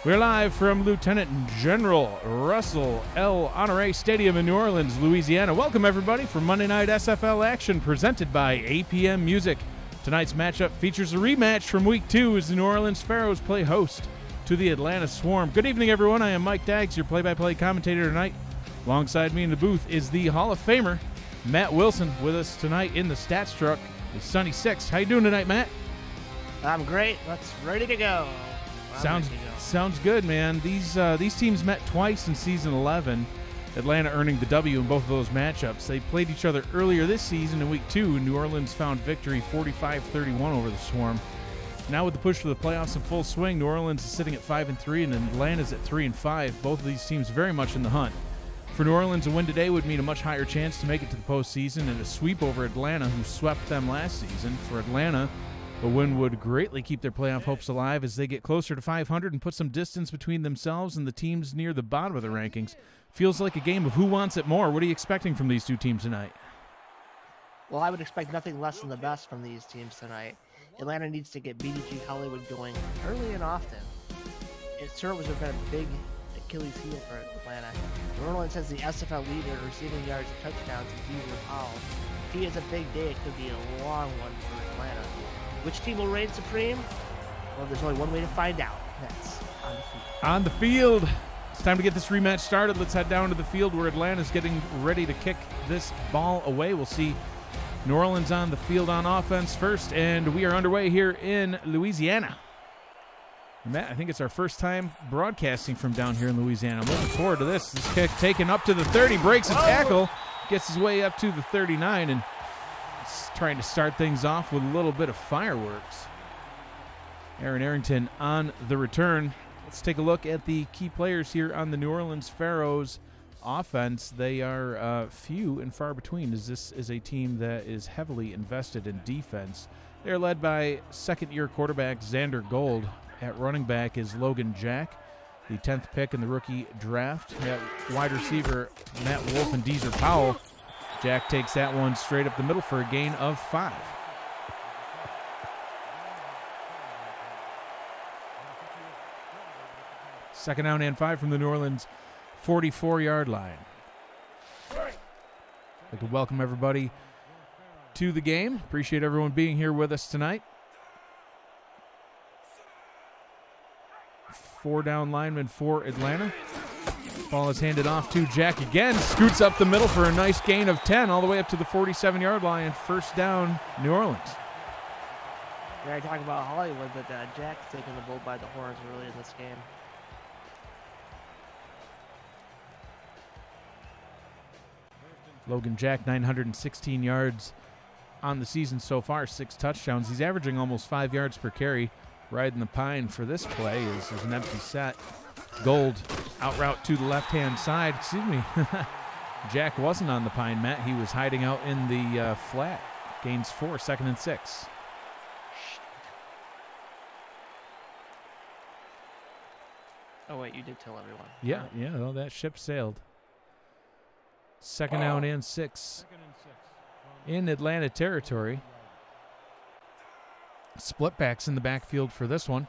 We're live from Lieutenant General Russell L. Honore Stadium in New Orleans, Louisiana. Welcome, everybody, for Monday Night SFL action presented by APM Music. Tonight's matchup features a rematch from Week 2 as the New Orleans Pharaohs play host to the Atlanta Swarm. Good evening, everyone. I am Mike Daggs, your play-by-play commentator tonight. Alongside me in the booth is the Hall of Famer, Matt Wilson. With us tonight in the stats truck is Sonny Six. How you doing tonight, Matt? I'm great. Let's ready to go. Sounds good, man. These teams met twice in season 11. Atlanta earning the W in both of those matchups. They played each other earlier this season in Week 2. New Orleans found victory 45-31 over the Swarm. Now with the push for the playoffs in full swing, New Orleans is sitting at 5-3 and Atlanta's at 3-5. Both of these teams very much in the hunt. For New Orleans, a win today would mean a much higher chance to make it to the postseason and a sweep over Atlanta, who swept them last season. For Atlanta, a win would greatly keep their playoff hopes alive as they get closer to 500 and put some distance between themselves and the teams near the bottom of the rankings. Feels like a game of who wants it more. What are you expecting from these two teams tonight? Well, I would expect nothing less than the best from these teams tonight. Atlanta needs to get BDG Hollywood going early and often. It certainly has been a big Achilles heel for Atlanta. New Orleans has the SFL leader in receiving yards and touchdowns in Deezer Powell. If he has a big day, it could be a long one for Atlanta. Which team will reign supreme? Well, there's only one way to find out. That's on the field. On the field. It's time to get this rematch started. Let's head down to the field where Atlanta's getting ready to kick this ball away. We'll see New Orleans on the field on offense first, and we are underway here in Louisiana. Matt, I think it's our first time broadcasting from down here in Louisiana. I'm looking forward to this. This kick taken up to the 30, breaks a tackle, gets his way up to the 39, and trying to start things off with a little bit of fireworks. Aaron Arrington on the return. Let's take a look at the key players here on the New Orleans Pharaohs offense. They are few and far between, as this is a team that is heavily invested in defense. They're led by second-year quarterback Xander Gold. At running back is Logan Jack, the 10th pick in the rookie draft. At wide receiver, Matt Wolf and Deezer Powell. Jack takes that one straight up the middle for a gain of 5. Second down and 5 from the New Orleans 44-yard line. I'd like to welcome everybody to the game. Appreciate everyone being here with us tonight. 4 down linemen for Atlanta. Ball is handed off to Jack again. Scoots up the middle for a nice gain of 10 all the way up to the 47-yard line. First down, New Orleans. We're already talking about Hollywood, but Jack's taking the bull by the horns early in this game. Logan Jack, 916 yards on the season so far, 6 touchdowns. He's averaging almost 5 yards per carry. Riding the pine for this play is an empty set. Gold out route to the left-hand side. Excuse me. Jack wasn't on the pine, Matt. He was hiding out in the flat. Gains 4, 2nd and 6. Oh, wait, you did tell everyone. Yeah, well, that ship sailed. Second down and 6 in Atlanta territory. Split backs in the backfield for this one.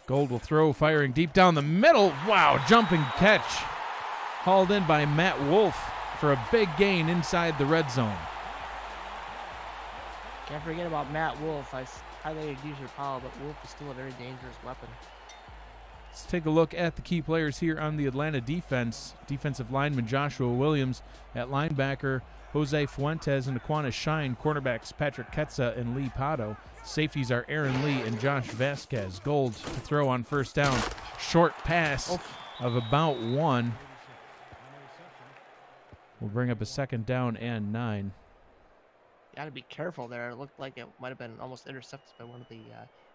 Gold will throw, firing deep down the middle. Wow, jumping catch. Hauled in by Matt Wolf for a big gain inside the red zone. Can't forget about Matt Wolf. I highlighted Deezer Powell, but Wolf is still a very dangerous weapon. Let's take a look at the key players here on the Atlanta defense. Defensive lineman Joshua Williams. At linebacker, Jose Fuentes and Aquana Shine. Cornerbacks Patrick Ketza and Lee Pato. Safeties are Aaron Lee and Josh Vasquez. Gold to throw on first down. Short pass of about 1. We'll bring up a second down and 9. Got to be careful there. It looked like it might have been almost intercepted by one of the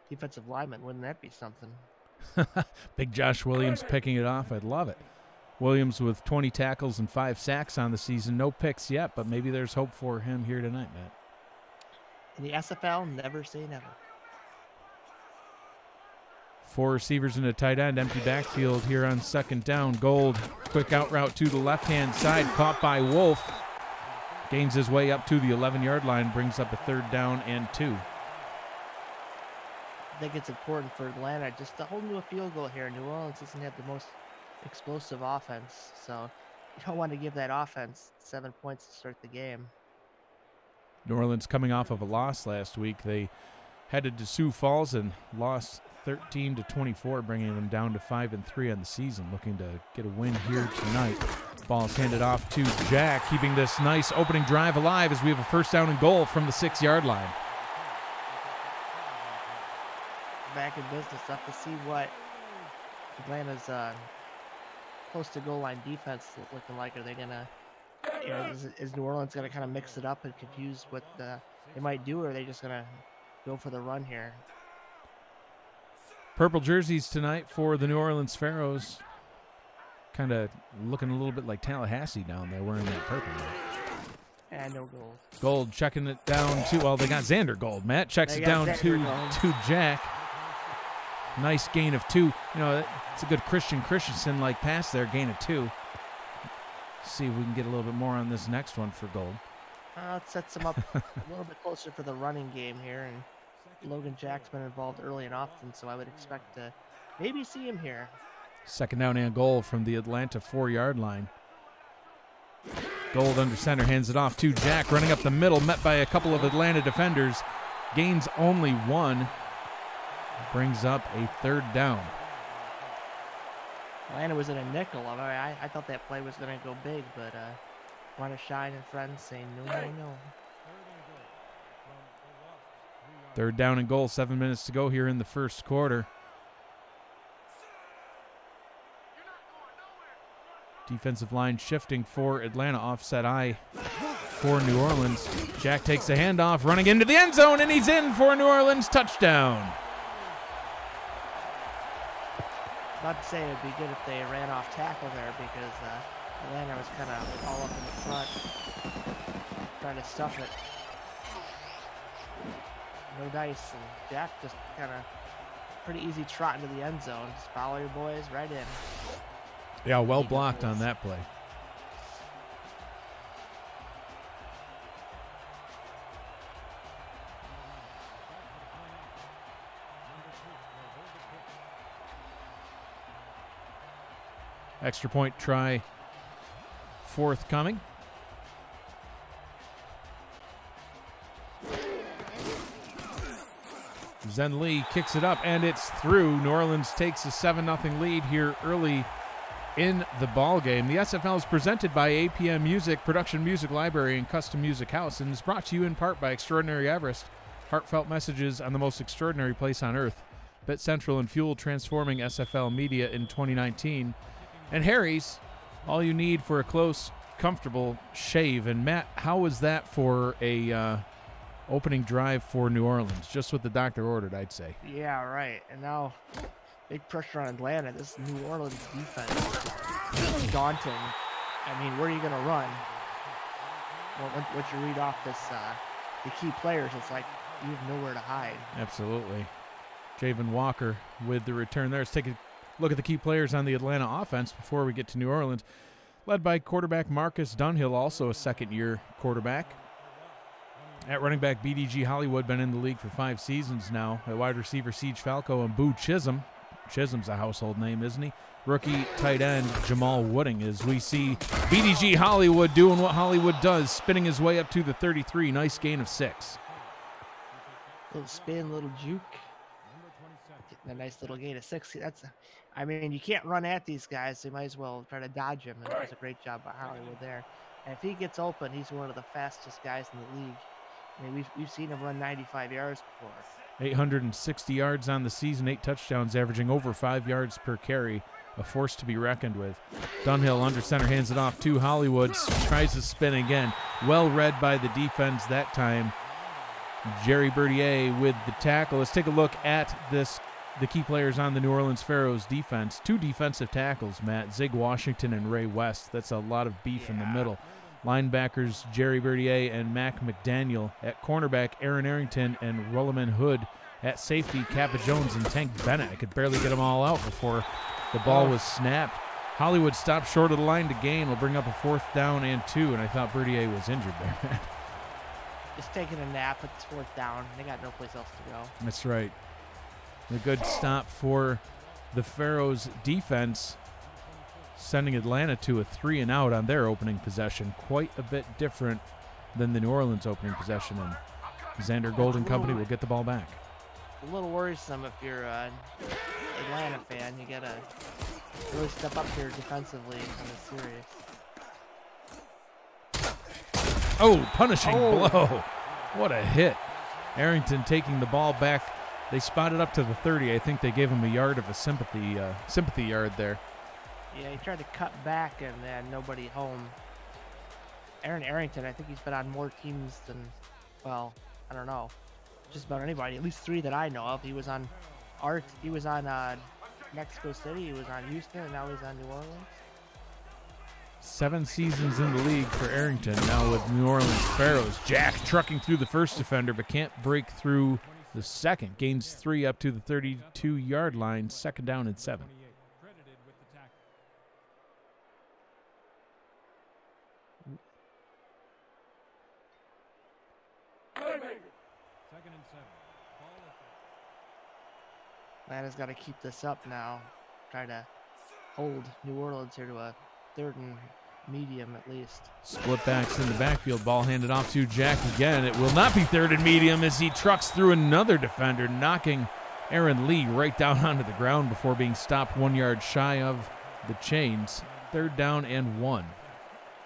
defensive linemen. Wouldn't that be something? Big Josh Williams picking it off. I'd love it. Williams with 20 tackles and 5 sacks on the season. No picks yet, but maybe there's hope for him here tonight, Matt. In the SFL, never say never. 4 receivers and a tight end. Empty backfield here on second down. Gold, quick out route to the left-hand side. Caught by Wolf. Gains his way up to the 11-yard line, brings up a 3rd down and 2. I think it's important for Atlanta just to hold to a field goal here. New Orleans doesn't have the most explosive offense, so you don't want to give that offense 7 points to start the game. New Orleans coming off of a loss last week. They headed to Sioux Falls and lost 13-24, bringing them down to 5-3 on the season. Looking to get a win here tonight. Ball's handed off to Jack, keeping this nice opening drive alive as we have a 1st down and goal from the 6-yard line. Back in business. Have to see what Atlanta's close to goal line defense looking like. Are they gonna, is New Orleans gonna kind of mix it up and confuse what they might do, or are they just gonna go for the run here? Purple jerseys tonight for the New Orleans Pharaohs. Kind of looking a little bit like Tallahassee down there wearing that purple. And no gold. Gold checking it down to, well, they got Xander Gold. Matt checks it down to Jack. Nice gain of 2. It's a good Christensen-like pass there, gain of 2. See if we can get a little bit more on this next one for Gold. It sets him up a little bit closer for the running game here, and Logan Jack's been involved early and often, so I would expect to maybe see him here. 2nd down and goal from the Atlanta 4-yard line. Gold under center, hands it off to Jack, running up the middle, met by a couple of Atlanta defenders. Gains only 1. Brings up a 3rd down. Atlanta was in a nickel. I thought that play was going to go big, but want to shine and friends saying no. 3rd down and goal, 7 minutes to go here in the 1st quarter. Defensive line shifting for Atlanta, offset eye for New Orleans. Jack takes a handoff, running into the end zone, and he's in for a New Orleans touchdown. I'd say it would be good if they ran off tackle there, because Atlanta was kind of all up in the front, trying to stuff it. No dice, and Jack just kind of pretty easy trot into the end zone. Just follow your boys right in. Yeah, well blocked on that play. Extra point try forthcoming. Zen Lee kicks it up, and it's through. New Orleans takes a 7-0 lead here early in the ball game. The SFL is presented by APM Music, Production Music Library, and Custom Music House, and is brought to you in part by Extraordinary Everest, heartfelt messages on the most extraordinary place on earth. Bit Central and Fuel, transforming SFL media in 2019. And Harry's, all you need for a close, comfortable shave. And Matt, how was that for a opening drive for New Orleans? Just what the doctor ordered, I'd say. Yeah, right. And now big pressure on Atlanta. This New Orleans defense is daunting. I mean, where are you going to run? Well, once you read off this, the key players, it's like you have nowhere to hide. Absolutely. Javen Walker with the return there. Let's take a look at the key players on the Atlanta offense before we get to New Orleans. Led by quarterback Marcus Dunhill, also a second-year quarterback. At running back, BDG Hollywood, been in the league for 5 seasons now. At wide receiver, Siege Falco and Boo Chisholm. Chisholm's a household name, isn't he? Rookie tight end Jamal Wooding, as we see BDG Hollywood doing what Hollywood does, spinning his way up to the 33. Nice gain of 6. Little spin, little juke. Getting a nice little gain of 6. I mean, you can't run at these guys. So you might as well try to dodge him. And does a great job by Hollywood there. And if he gets open, he's one of the fastest guys in the league. I mean, we've seen him run 95 yards before. 860 yards on the season, 8 touchdowns, averaging over 5 yards per carry. A force to be reckoned with. Dunhill under center, hands it off to Hollywood. Tries to spin again. Well read by the defense that time. Jerry Bertier with the tackle. Let's take a look at the key players on the New Orleans Pharaohs defense. 2 defensive tackles, Matt. Zig Washington and Ray West. That's a lot of beef in the middle. Linebackers Jerry Bertier and Mac McDaniel. At cornerback, Aaron Arrington and Rolleman Hood. At safety, Kappa Jones and Tank Bennett. I could barely get them all out before the ball was snapped. Hollywood stopped short of the line to gain. Will bring up a 4th down and 2, and I thought Bertier was injured there. Just taking a nap. It's 4th down. They got no place else to go. That's right. A good stop for the Pharaohs defense, sending Atlanta to a 3-and-out on their opening possession. Quite a bit different than the New Orleans opening possession, and Xander Golden Company will get the ball back. A little worrisome if you're an Atlanta fan. You gotta really step up here defensively in this series. Oh, punishing blow. What a hit. Arrington taking the ball back. They spotted up to the 30. I think they gave him a yard of a sympathy yard there. Yeah, he tried to cut back and then nobody home. Aaron Arrington, I think he's been on more teams than, well, I don't know, just about anybody. At least 3 that I know of. He was on Mexico City, he was on Houston, and now he's on New Orleans. 7 seasons in the league for Arrington, now with New Orleans Pharaohs. Jack trucking through the first defender, but can't break through the second. Gains 3 up to the 32-yard line, 2nd down and 7. Atlanta's got to keep this up now. Try to hold New Orleans here to a 3rd and medium at least. Split backs in the backfield. Ball handed off to Jack again. It will not be 3rd and medium as he trucks through another defender, knocking Aaron Lee right down onto the ground before being stopped 1 yard shy of the chains. 3rd down and 1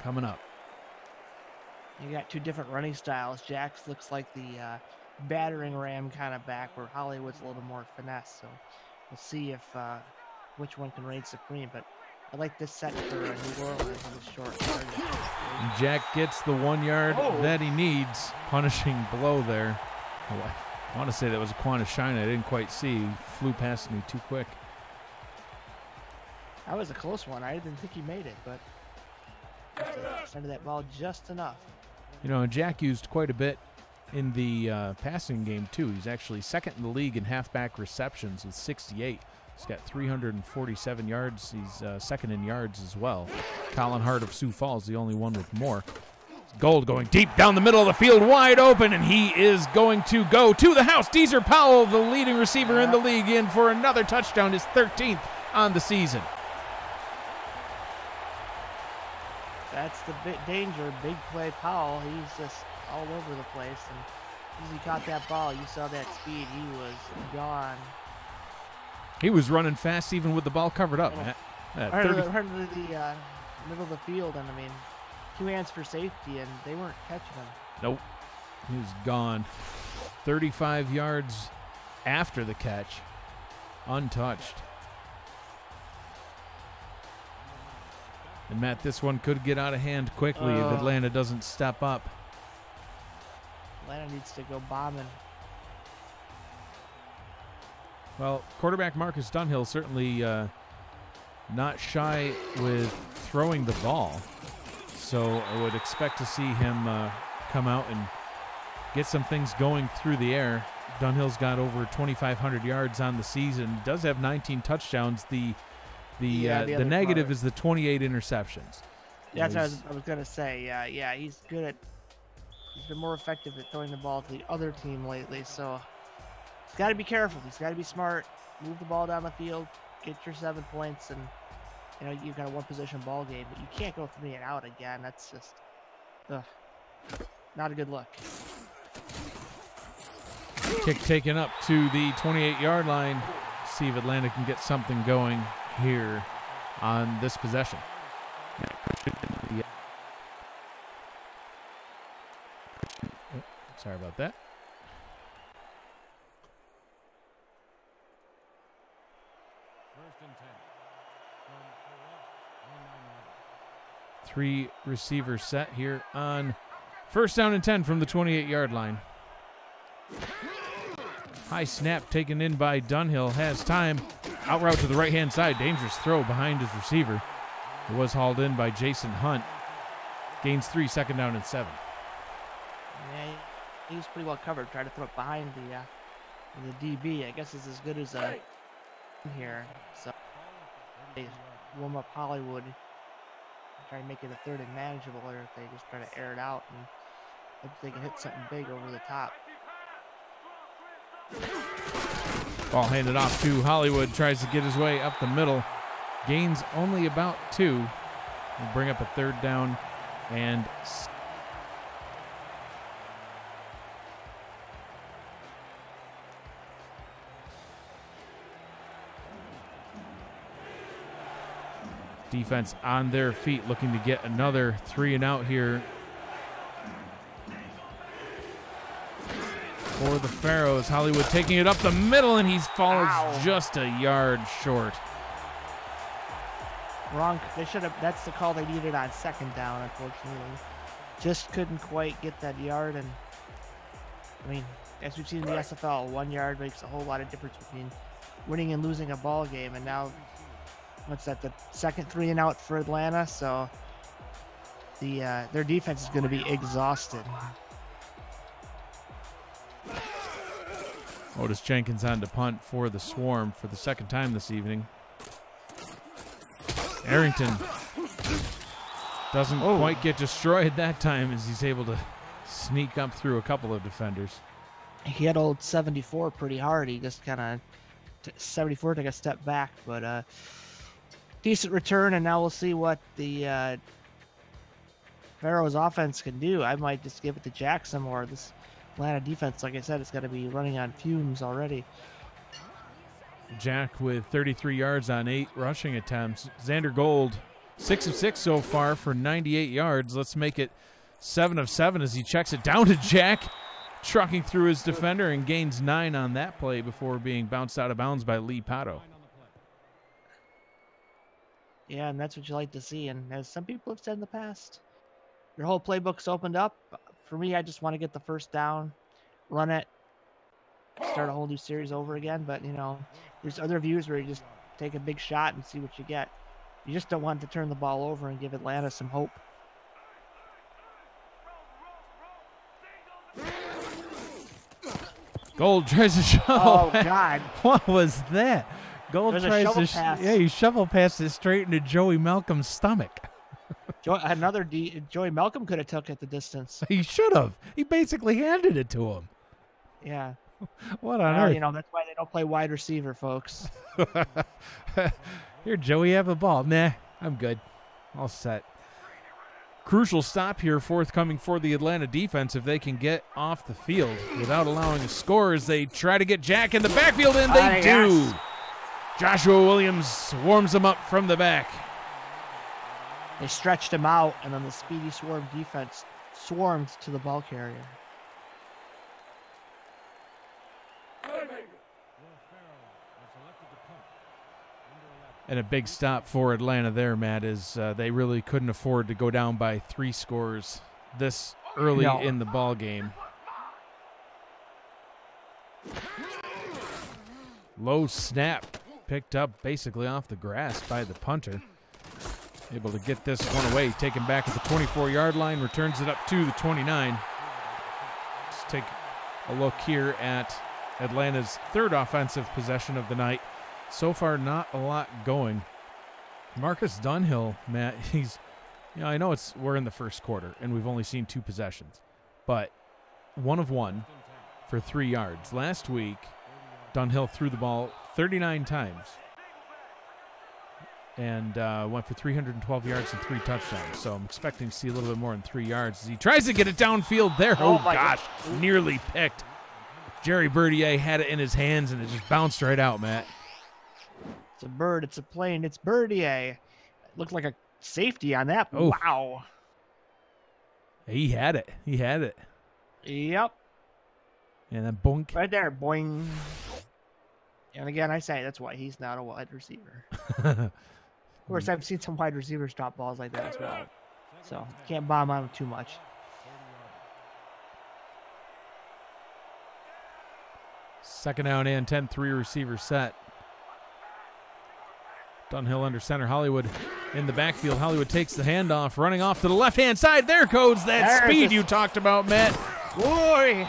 coming up. You got 2 different running styles. Jack's looks like the battering ram kind of back, where Hollywood's a little more finesse. So we'll see if which one can reign supreme. But I like this set for New Orleans in the short yardage. Jack gets the 1 yard that he needs. Punishing blow there. Oh, I want to say that was a Quanta Shine. I didn't quite see. He flew past me too quick. That was a close one. I didn't think he made it, but extended that ball just enough. You know, Jack used quite a bit in the passing game, too. He's actually 2nd in the league in halfback receptions with 68. He's got 347 yards. He's 2nd in yards as well. Colin Hart of Sioux Falls, the only one with more. Gold going deep down the middle of the field, wide open, and he is going to go to the house. Deezer Powell, the leading receiver in the league, in for another touchdown, his 13th on the season. That's the big danger. Big play Powell. He's just all over the place. And as he caught that ball, you saw that speed. He was gone. He was running fast even with the ball covered up, Matt. Right to the middle of the field, and I mean, 2 hands for safety, and they weren't catching him. Nope. He was gone. 35 yards after the catch. Untouched. And, Matt, this one could get out of hand quickly if Atlanta doesn't step up. Atlanta needs to go bombing. Well, quarterback Marcus Dunhill certainly not shy with throwing the ball. So I would expect to see him come out and get some things going through the air. Dunhill's got over 2,500 yards on the season. Does have 19 touchdowns. The negative is the 28 interceptions. That's what I was going to say. Yeah, he's good at. He's been more effective at throwing the ball to the other team lately. So he's got to be careful. He's got to be smart. Move the ball down the field. Get your 7 points, and you've got a 1-possession ball game. But you can't go 3 and out again. That's just not a good look. Kick taken up to the 28-yard line. See if Atlanta can get something going here on this possession. Sorry about that. First and 10. 3 receivers set here on 1st down and 10 from the 28-yard line. High snap taken in by Dunhill. Has time. Out route to the right-hand side. Dangerous throw behind his receiver. It was hauled in by Jason Hunt. Gains 3, 2nd down and 7. Yeah, he was pretty well covered. Tried to throw it behind the DB. I guess it's as good as here. So warm up Hollywood, try to make it a third and manageable, or if they just try to air it out and hope they can hit something big over the top. Ball handed off to Hollywood, tries to get his way up the middle. Gains only about 2. Will bring up a third down and defense on their feet, looking to get another 3 and out here for the Pharaohs. Hollywood taking it up the middle, and he's falls just a yard short. Wrong. They should have. That's the call they needed on second down. Unfortunately, just couldn't quite get that yard. And I mean, as we've seen in the SFL, 1 yard makes a whole lot of difference between winning and losing a ball game. And now, what's that? The second 3 and out for Atlanta. So their defense is going to be exhausted. Otis Jenkins on to punt for the Swarm for the second time this evening. Arrington doesn't quite get destroyed that time as he's able to sneak up through a couple of defenders. He had old 74 pretty hard. He just kind of 74 took a step back, but decent return. And now we'll see what the Pharaohs offense can do. I might just give it to Jackson, or this Atlanta defense, like I said, it's got to be running on fumes already. Jack with 33 yards on 8 rushing attempts. Xander Gold, 6 of 6 so far for 98 yards. Let's make it 7 of 7 as he checks it down to Jack, trucking through his defender and gains 9 on that play before being bounced out of bounds by Lee Pato. Yeah, and that's what you like to see. And as some people have said in the past, your whole playbook's opened up. For me, I just want to get the first down, run it, start a whole new series over again. But, you know, there's other views where you just take a big shot and see what you get. You just don't want to turn the ball over and give Atlanta some hope. Gold tries to shovel. Oh, God. What was that? Gold tries to pass. he shovel passed it straight into Joey Malcolm's stomach. Joey Malcolm could have took it the distance. He should have. He basically handed it to him. Yeah. What on earth? You know, that's why they don't play wide receiver, folks. Here, Joey, have the ball. Nah, I'm good. All set. Crucial stop here forthcoming for the Atlanta defense if they can get off the field without allowing a score as they try to get Jack in the backfield, and they do. Yes. Joshua Williams warms them up from the back. They stretched him out, and then the speedy swarm defense swarmed to the ball carrier. And a big stop for Atlanta there, Matt, is they really couldn't afford to go down by 3 scores this early in the ball game. Low snap picked up basically off the grass by the punter. Able to get this one away, taken back at the 24-yard line, returns it up to the 29. Let's take a look here at Atlanta's 3rd offensive possession of the night. So far, not a lot going. Marcus Dunhill, Matt, he's, I know we're in the first quarter and we've only seen 2 possessions, but 1 of 1 for 3 yards. Last week, Dunhill threw the ball 39 times and went for 312 yards and 3 touchdowns. So I'm expecting to see a little bit more than 3 yards as he tries to get it downfield there. Oh gosh, nearly picked. Jerry Bertier had it in his hands and it just bounced right out, Matt. It's a bird, it's a plane, it's Bertier. It looked like a safety on that. Oh. Wow. He had it. He had it. Yep. And then boink. Right there, boing. And again, I say that's why he's not a wide receiver. Of course, I've seen some wide receivers drop balls like that as well. So, can't bomb on him too much. Second down and 10, 3 receiver set. Dunhill under center. Hollywood in the backfield. Hollywood takes the handoff, running off to the left-hand side. There goes that speed you talked about, Matt. Boy.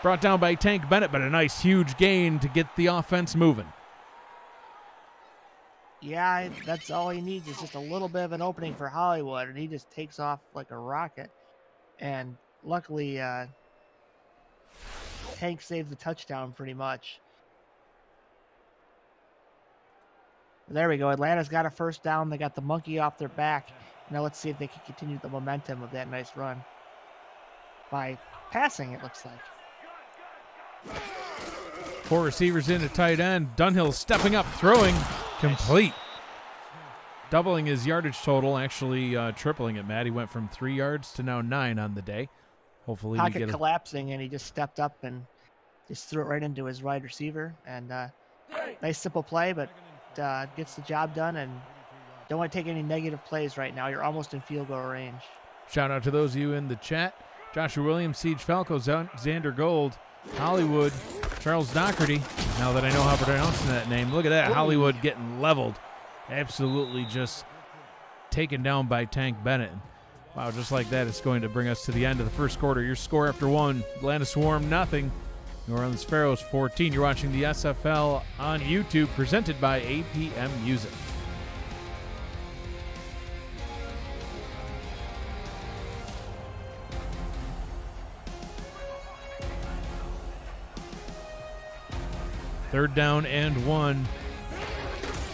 Brought down by Tank Bennett, but a nice, huge gain to get the offense moving. Yeah, that's all he needs is just a little bit of an opening for Hollywood, and he just takes off like a rocket. And luckily, Tank saved the touchdown pretty much. There we go. Atlanta's got a first down. They got the monkey off their back. Now let's see if they can continue the momentum of that nice run by passing, it looks like. 4 receivers in at tight end. Dunhill stepping up, throwing, complete. Doubling his yardage total, actually tripling it, Matt. He went from 3 yards to now 9 on the day. Hopefully we get collapsing, and he just stepped up and just threw it right into his wide receiver. And nice simple play, but gets the job done, and don't want to take any negative plays right now. You're almost in field goal range. Shout out to those of you in the chat. Joshua Williams, Siege Falco, Xander Gold, Hollywood, Charles Doherty. Now that I know how to pronounce that name, look at that. Hollywood getting leveled. Absolutely just taken down by Tank Bennett. Wow, just like that, it's going to bring us to the end of the first quarter. Your score after 1, Atlanta Swarm nothing. New Orleans Pharaohs 14. You're watching the SFL on YouTube, presented by APM Music. Third down and 1.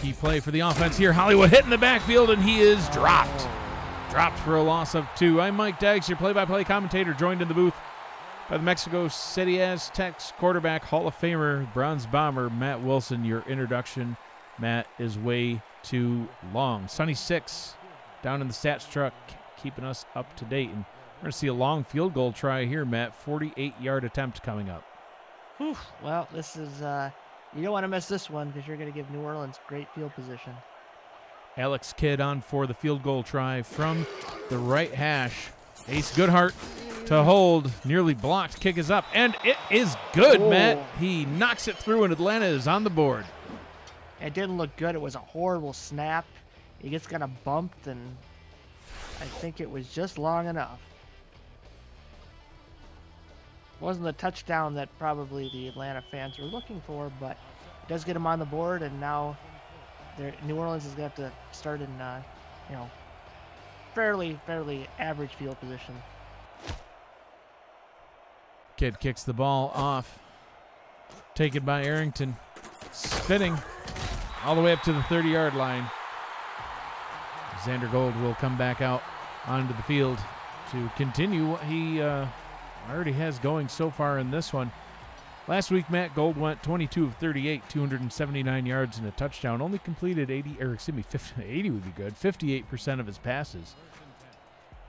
Key play for the offense here. Hollywood hitting the backfield, and he is dropped. Dropped for a loss of 2. I'm Mike Deggs, your play-by-play commentator, joined in the booth by the Mexico City Aztecs quarterback, Hall of Famer, Bronze Bomber, Matt Wilson. Your introduction, Matt, is way too long. Sunny 6 down in the stats truck, keeping us up to date. And we're going to see a long field goal try here, Matt. 48-yard attempt coming up. Whew. Well, this is, you don't want to miss this one because you're going to give New Orleans great field position. Alex Kidd on for the field goal try from the right hash. Ace Goodhart to hold, nearly blocked. Kick is up, and it is good, Matt. He knocks it through, and Atlanta is on the board. It didn't look good. It was a horrible snap. He gets kind of bumped, and I think it was just long enough. Wasn't the touchdown that probably the Atlanta fans were looking for, but it does get him on the board, and now New Orleans is going to have to start in, you know, fairly average field position. Kidd kicks the ball off. Taken by Arrington. Spinning all the way up to the 30-yard line. Xander Gold will come back out onto the field to continue what he already has going so far in this one. Last week, Matt, Gold went 22 of 38, 279 yards and a touchdown. Only completed 80 would be good, 58% of his passes.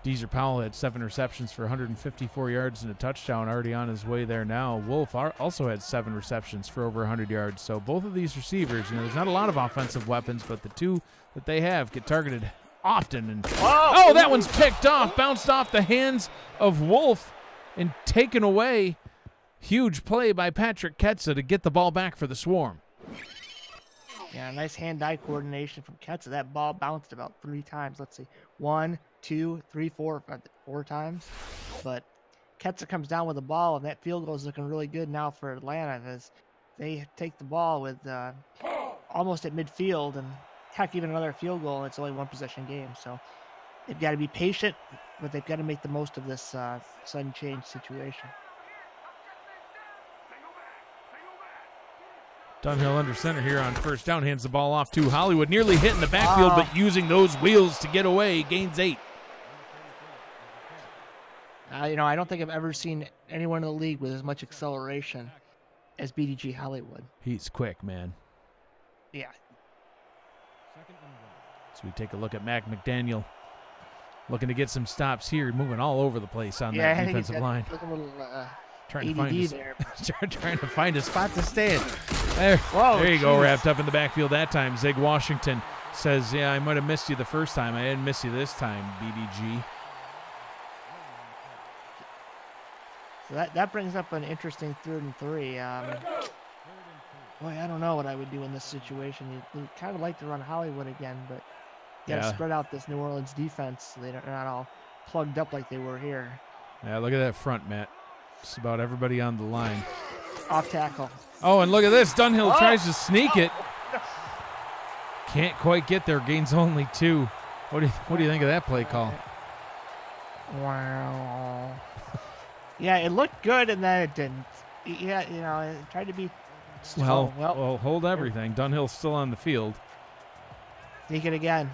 Deezer Powell had 7 receptions for 154 yards and a touchdown, already on his way there now. Wolf also had 7 receptions for over 100 yards. So both of these receivers, you know, there's not a lot of offensive weapons, but the 2 that they have get targeted often. And oh, that one's picked off, bounced off the hands of Wolf and taken away. Huge play by Patrick Ketza to get the ball back for the Swarm. Yeah, nice hand-eye coordination from Ketza. That ball bounced about 3 times. Let's see, 1, 2, 3, 4 times. But Ketza comes down with the ball, and that field goal is looking really good now for Atlanta as they take the ball with almost at midfield, and heck, even another field goal, and it's only 1-possession game. So they've got to be patient, but they've got to make the most of this sudden change situation. Dunhill under center here on first down, hands the ball off to Hollywood, nearly hitting the backfield, but using those wheels to get away, gains 8. You know, I don't think I've ever seen anyone in the league with as much acceleration as BDG Hollywood. He's quick, man. Yeah. So we take a look at Mac McDaniel, looking to get some stops here, moving all over the place on that defensive line. Look a little trying to find a spot to stand. There you go, wrapped up in the backfield that time. Zig Washington says, yeah, I might have missed you the first time. I didn't miss you this time, BDG. So that brings up an interesting 3rd and 3. Boy, I don't know what I would do in this situation. You kind of like to run Hollywood again, but you got to spread out this New Orleans defense so they're not all plugged up like they were here. Yeah, look at that front, Matt. Just about everybody on the line. Off tackle. Oh, and look at this. Dunhill tries to sneak it. Can't quite get there. Gains only 2. What do you think of that play call? Wow. Yeah, it looked good, and then it didn't. Yeah, you know, it tried to be slow. Well, hold everything. Dunhill's still on the field. Take it again.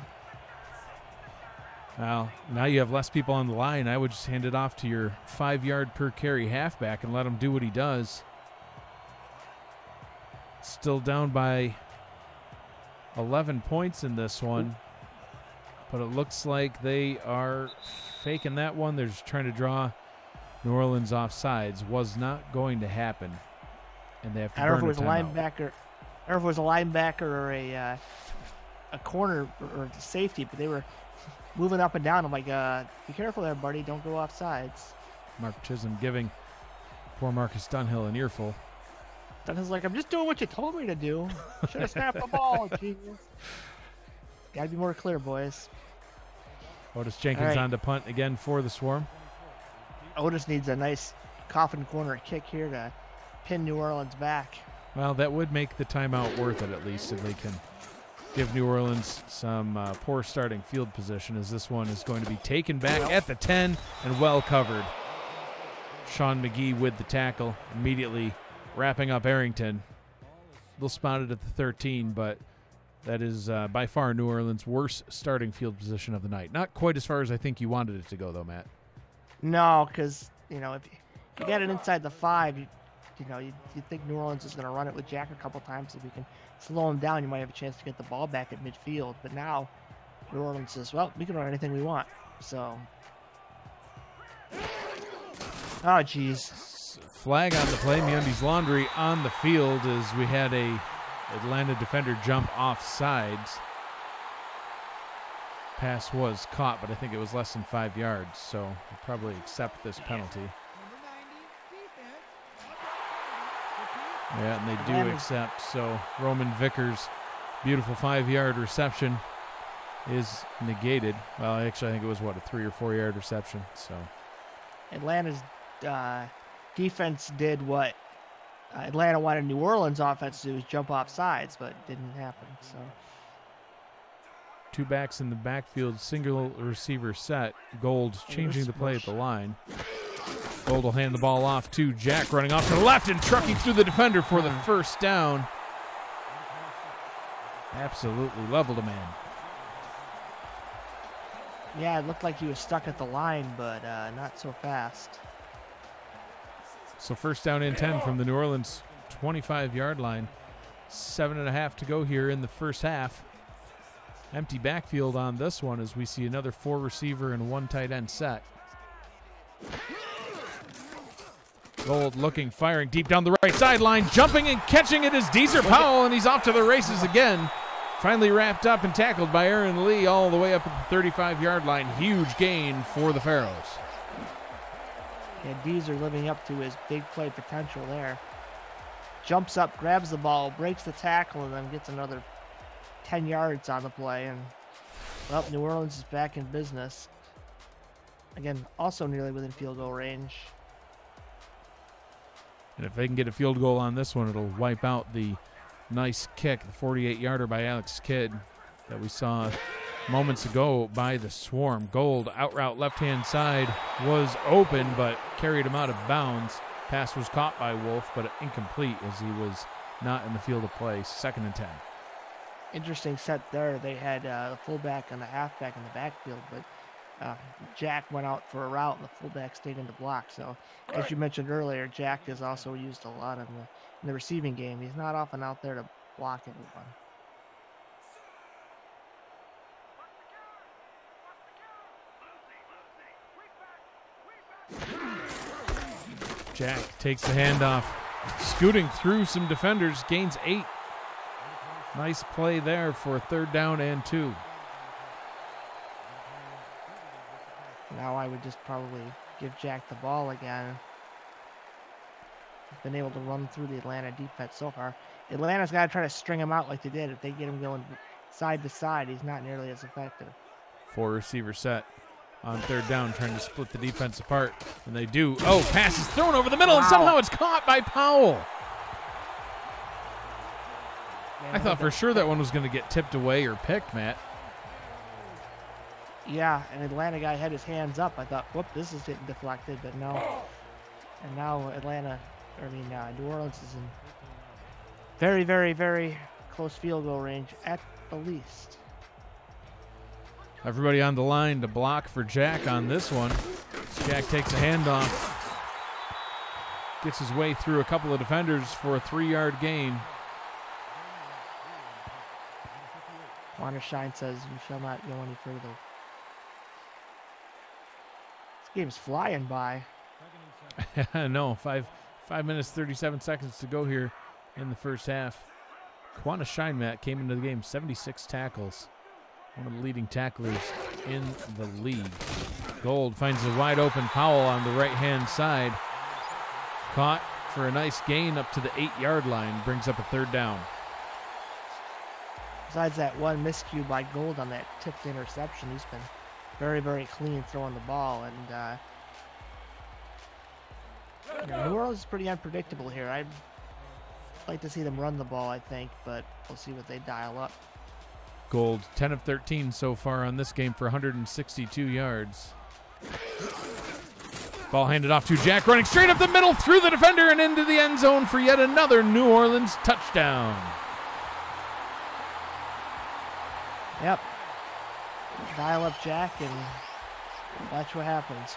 Well, now you have less people on the line. I would just hand it off to your 5-yard per carry halfback and let him do what he does. Still down by 11 points in this one. But it looks like they are faking that one. They're just trying to draw New Orleans off sides. Was not going to happen. And they have to burn a timeout. I don't know if it was a linebacker or a corner or a safety, but they were moving up and down. I'm like, be careful there, buddy. Don't go off sides. Mark Chisholm giving poor Marcus Dunhill an earful. Dunhill's like, I'm just doing what you told me to do. Should have snapped the ball, Jesus. Got to be more clear, boys. Otis Jenkins on to punt again for the Swarm. Otis needs a nice coffin corner kick here to pin New Orleans back. Well, that would make the timeout worth it, at least, if they can give New Orleans some poor starting field position, as this one is going to be taken back at the 10 and well covered. Sean McGee with the tackle, immediately wrapping up Arrington. They'll spot it at the 13, but that is by far New Orleans' worst starting field position of the night. Not quite as far as I think you wanted it to go, though, Matt. No, because, you know, if you get it inside the 5, you think New Orleans is going to run it with Jack a couple times. If we can slow him down, you might have a chance to get the ball back at midfield. But now New Orleans says, well, we can run anything we want. So, oh, geez. Flag on the play. MeUndies Laundry on the field as we had a Atlanta defender jump off sides. Pass was caught, but I think it was less than 5 yards, so we'll probably accept this penalty. Yeah, and they do accept. So Roman Vickers' beautiful 5-yard reception is negated. Well, actually, I think it was, what, a 3 or 4 yard reception. So Atlanta's defense did what Atlanta wanted New Orleans offense to do, was jump off sides, but it didn't happen. So 2 backs in the backfield, single receiver set. Gold changing the play at the line. Gold will hand the ball off to Jack, running off to the left and trucking through the defender for the first down. Absolutely leveled a man. Yeah, it looked like he was stuck at the line, but not so fast. So first down and 10 from the New Orleans 25-yard line. 7.5 to go here in the first half. Empty backfield on this one as we see another 4 receiver and 1 tight end set. Gold looking, firing deep down the right sideline. Jumping and catching it is Deezer Powell, and he's off to the races again. Finally wrapped up and tackled by Aaron Lee all the way up at the 35-yard line. Huge gain for the Pharaohs. Yeah, Deezer living up to his big play potential there. Jumps up, grabs the ball, breaks the tackle, and then gets another 10 yards on the play. And, well, New Orleans is back in business. Again, also nearly within field goal range. And if they can get a field goal on this one, it'll wipe out the nice kick, the 48-yarder by Alex Kidd that we saw moments ago by the Swarm. Gold out route left-hand side was open, but carried him out of bounds. Pass was caught by Wolf, but incomplete as he was not in the field of play. 2nd and 10. Interesting set there. They had the fullback and the halfback in the backfield, but Jack went out for a route and the fullback stayed in the block. So, as you mentioned earlier, Jack is also used a lot in the receiving game. He's not often out there to block anyone. Jack takes the handoff, scooting through some defenders, gains 8. Nice play there for 3rd down and 2. Now I would just probably give Jack the ball again. He's been able to run through the Atlanta defense so far. Atlanta's got to try to string him out like they did. If they get him going side to side, he's not nearly as effective. 4 receiver set on 3rd down, trying to split the defense apart. And they do. Oh, pass is thrown over the middle, and somehow it's caught by Powell. Man, I thought for sure that one was going to get tipped away or picked, Matt. Yeah, an Atlanta guy had his hands up. I thought, whoop, this is getting deflected, but no. And now New Orleans is in very, very, very close field goal range at the least. Everybody on the line to block for Jack on this one. Jack takes a handoff. Gets his way through a couple of defenders for a 3-yard gain. Warner Shine says, "You shall not go any further." This game's flying by. No, 5 minutes, 37 seconds to go here in the first half. Quanta Shine, Matt, came into the game, 76 tackles. One of the leading tacklers in the league. Gold finds a wide open Powell on the right-hand side. Caught for a nice gain up to the 8-yard line. Brings up a 3rd down. Besides that one miscue by Gold on that tipped interception, he's been very, very clean throwing the ball. And New Orleans is pretty unpredictable here. I'd like to see them run the ball, I think, but we'll see what they dial up. Gold, 10 of 13 so far on this game for 162 yards. Ball handed off to Jack, running straight up the middle, through the defender and into the end zone for yet another New Orleans touchdown. Yep. Dial up Jack and watch what happens.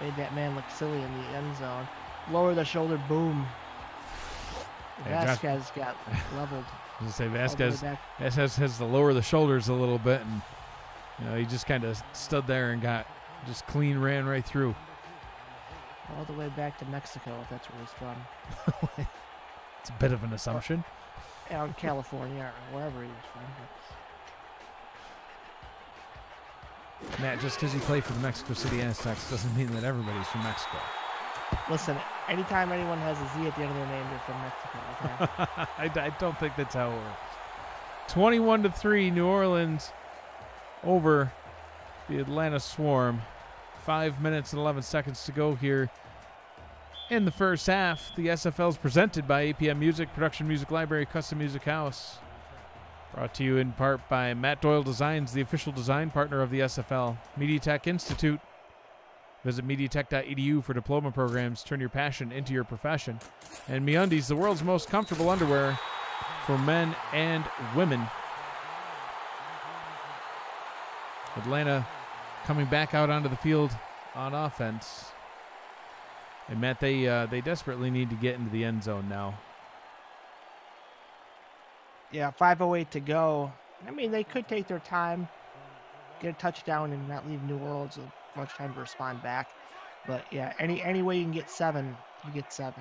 Made that man look silly in the end zone. Lower the shoulder, boom. Vasquez got leveled. I was going to say, Vasquez has to lower the shoulders a little bit, and he just kind of stood there and just clean ran right through. All the way back to Mexico, if that's where he's from. It's a bit of an assumption. Out in California or wherever he was from. Matt, just because you play for the Mexico City Aztecs doesn't mean that everybody's from Mexico. Listen, anytime anyone has a Z at the end of their name, they're from Mexico. Okay? I don't think that's how it works. 21-3, New Orleans over the Atlanta Swarm. 5 minutes and 11 seconds to go here in the first half. The SFL is presented by APM Music, Production Music Library, Custom Music House. Brought to you in part by Matt Doyle Designs, the official design partner of the SFL. MediaTek Institute. Visit MediaTek.edu for diploma programs. Turn your passion into your profession. And MeUndies, the world's most comfortable underwear for men and women. Atlanta coming back out onto the field on offense. And Matt, they desperately need to get into the end zone now. Yeah, 5:08 to go. I mean, they could take their time, get a touchdown, and not leave New Orleans with much time to respond back. But yeah, any way you can get 7, you get 7.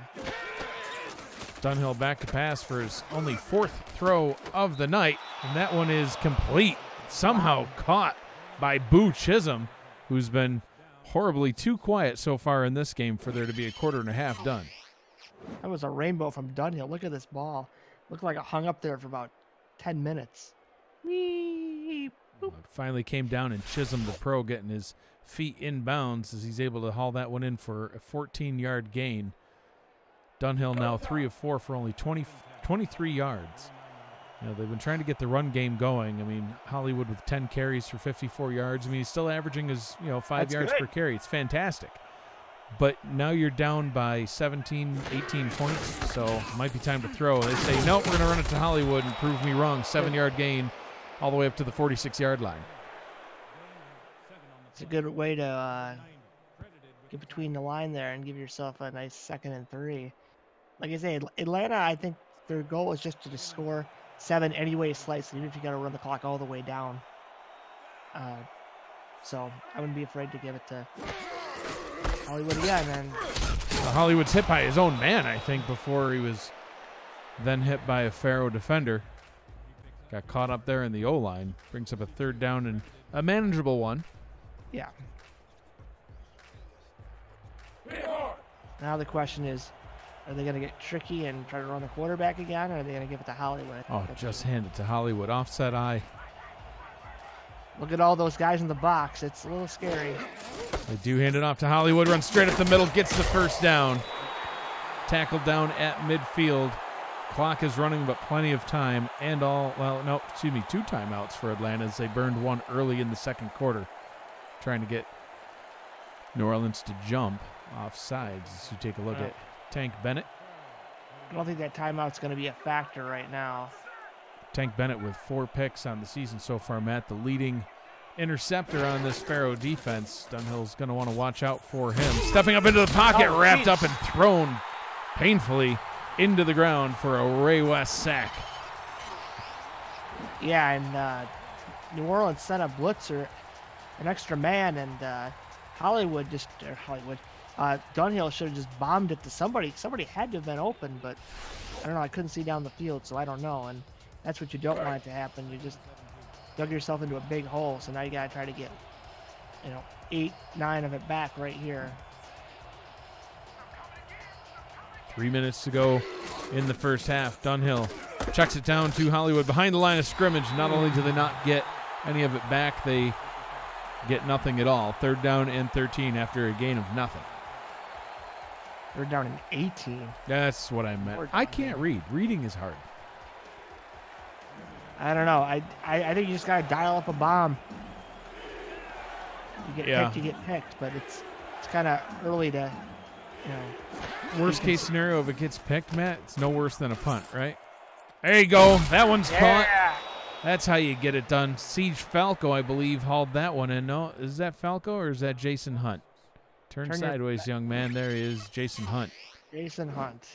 Dunhill back to pass for his only 4th throw of the night, and that one is complete. Somehow caught by Boo Chisholm, who's been horribly too quiet so far in this game for there to be a quarter and a half done. That was a rainbow from Dunhill. Look at this ball. Looked like it hung up there for about 10 minutes. Whee! It finally came down, and Chisholm, the pro, getting his feet in bounds as he's able to haul that one in for a 14-yard gain. Dunhill now 3 of 4 for only 23 yards. They've been trying to get the run game going. I mean, Hollywood with 10 carries for 54 yards. I mean, he's still averaging his 5 yards per carry. It's fantastic. But now you're down by 17, 18 points, so it might be time to throw. They say, nope, we're going to run it to Hollywood and prove me wrong. 7-yard gain all the way up to the 46-yard line. It's a good way to get between the line there and give yourself a nice 2nd and 3. Like I say, Atlanta, I think their goal is just to score 7 any way slice, even if you got to run the clock all the way down. So I wouldn't be afraid to give it to Hollywood again. And Hollywood's hit by his own man, I think, before he was then hit by a Pharaoh defender. Got caught up there in the O-line. Brings up a 3rd down and a manageable one. Yeah. Now the question is, are they going to get tricky and try to run the quarterback again, or are they going to give it to Hollywood? Oh, just hand it to Hollywood. Offset eye. Look at all those guys in the box. It's a little scary. They do hand it off to Hollywood. Runs straight up the middle. Gets the 1st down. Tackled down at midfield Clock is running, but plenty of time, and no, excuse me, 2 timeouts for Atlanta as they burned one early in the second quarter, trying to get New Orleans to jump off sides. As you take a look at Tank Bennett. I don't think that timeout's going to be a factor right now. Tank Bennett with 4 picks on the season so far, Matt, the leading interceptor on this Pharaoh defense. Dunhill's going to want to watch out for him. Stepping up into the pocket, wrapped up and thrown painfully into the ground for a Ray West sack. Yeah, and New Orleans sent a blitzer, an extra man, and Dunhill should have just bombed it to somebody. Somebody had to have been open, but I don't know. I couldn't see down the field, so I don't know. And that's what you don't want it to happen. You just dug yourself into a big hole, so now you got to try to get, 8, 9 of it back right here. 3 minutes to go in the first half. Dunhill checks it down to Hollywood behind the line of scrimmage. Not only do they not get any of it back, they get nothing at all. 3rd down and 13 after a gain of nothing. 3rd down and 18. That's what I meant. I can't read. Reading is hard. I don't know. I think you just got to dial up a bomb. You get picked, you get picked, but it's kind of early to, Worst case scenario, if it gets picked, Matt, it's no worse than a punt, right? There you go. That one's caught. That's how you get it done. Siege Falco, I believe, hauled that one in. No, is that Falco or is that Jason Hunt? Turn sideways, young man. There he is, Jason Hunt. Jason Hunt.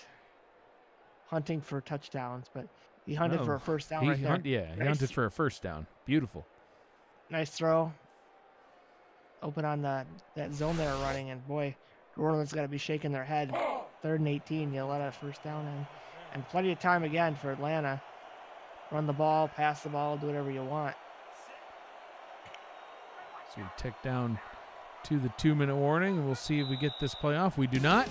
Hunting for touchdowns, but he hunted for a first down right there. He hunted for a first down. Beautiful. Nice throw. Open on that zone they were running, and boy, New Orleans got to be shaking their head. 3rd and 18, you let a first down in. And plenty of time again for Atlanta. Run the ball, pass the ball, do whatever you want. So we tick down to the 2-minute warning, and we'll see if we get this play off. We do not.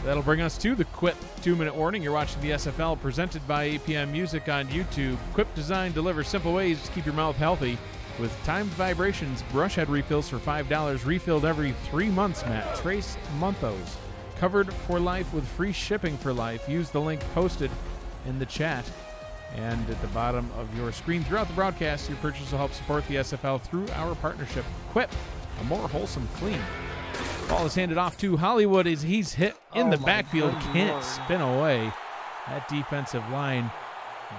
That'll bring us to the Quip 2-minute warning. You're watching the SFL presented by APM Music on YouTube. Quip Design delivers simple ways to keep your mouth healthy with timed vibrations, brush head refills for $5, refilled every 3 months, Matt. Trace Monthos. Covered for life with free shipping for life. Use the link posted in the chat and at the bottom of your screen. Throughout the broadcast, your purchase will help support the SFL through our partnership. Quip, a more wholesome clean. Ball is handed off to Hollywood as he's hit in the backfield. Can't spin away. That defensive line,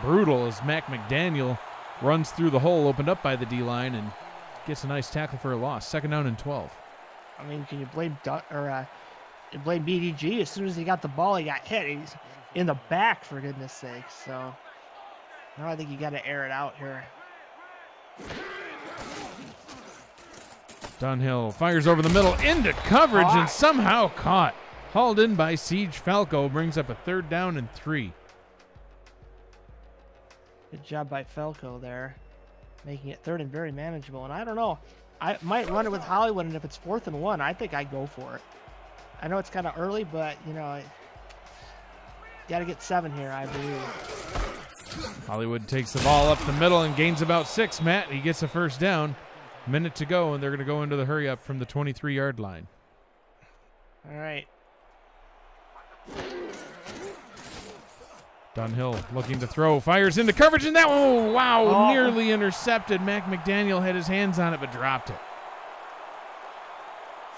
brutal as Mac McDaniel runs through the hole opened up by the D-line and gets a nice tackle for a loss. 2nd down and 12. I mean, can you blame blame BDG? As soon as he got the ball, he got hit. He's in the back, for goodness sake. So now I think you got to air it out here. Dunhill fires over the middle into coverage and somehow caught. Hauled in by Siege Falco, brings up a 3rd down and 3. Good job by Falco there, making it 3rd and very manageable. And I don't know, I might run it with Hollywood, and if it's 4th and 1, I think I go for it. I know it's kind of early, but, got to get 7 here, I believe. Hollywood takes the ball up the middle and gains about 6, Matt. He gets a 1st down. Minute to go, and they're going to go into the hurry up from the 23-yard line. All right. Dunhill looking to throw, fires into coverage, and that one, wow, nearly intercepted. Mac McDaniel had his hands on it, but dropped it.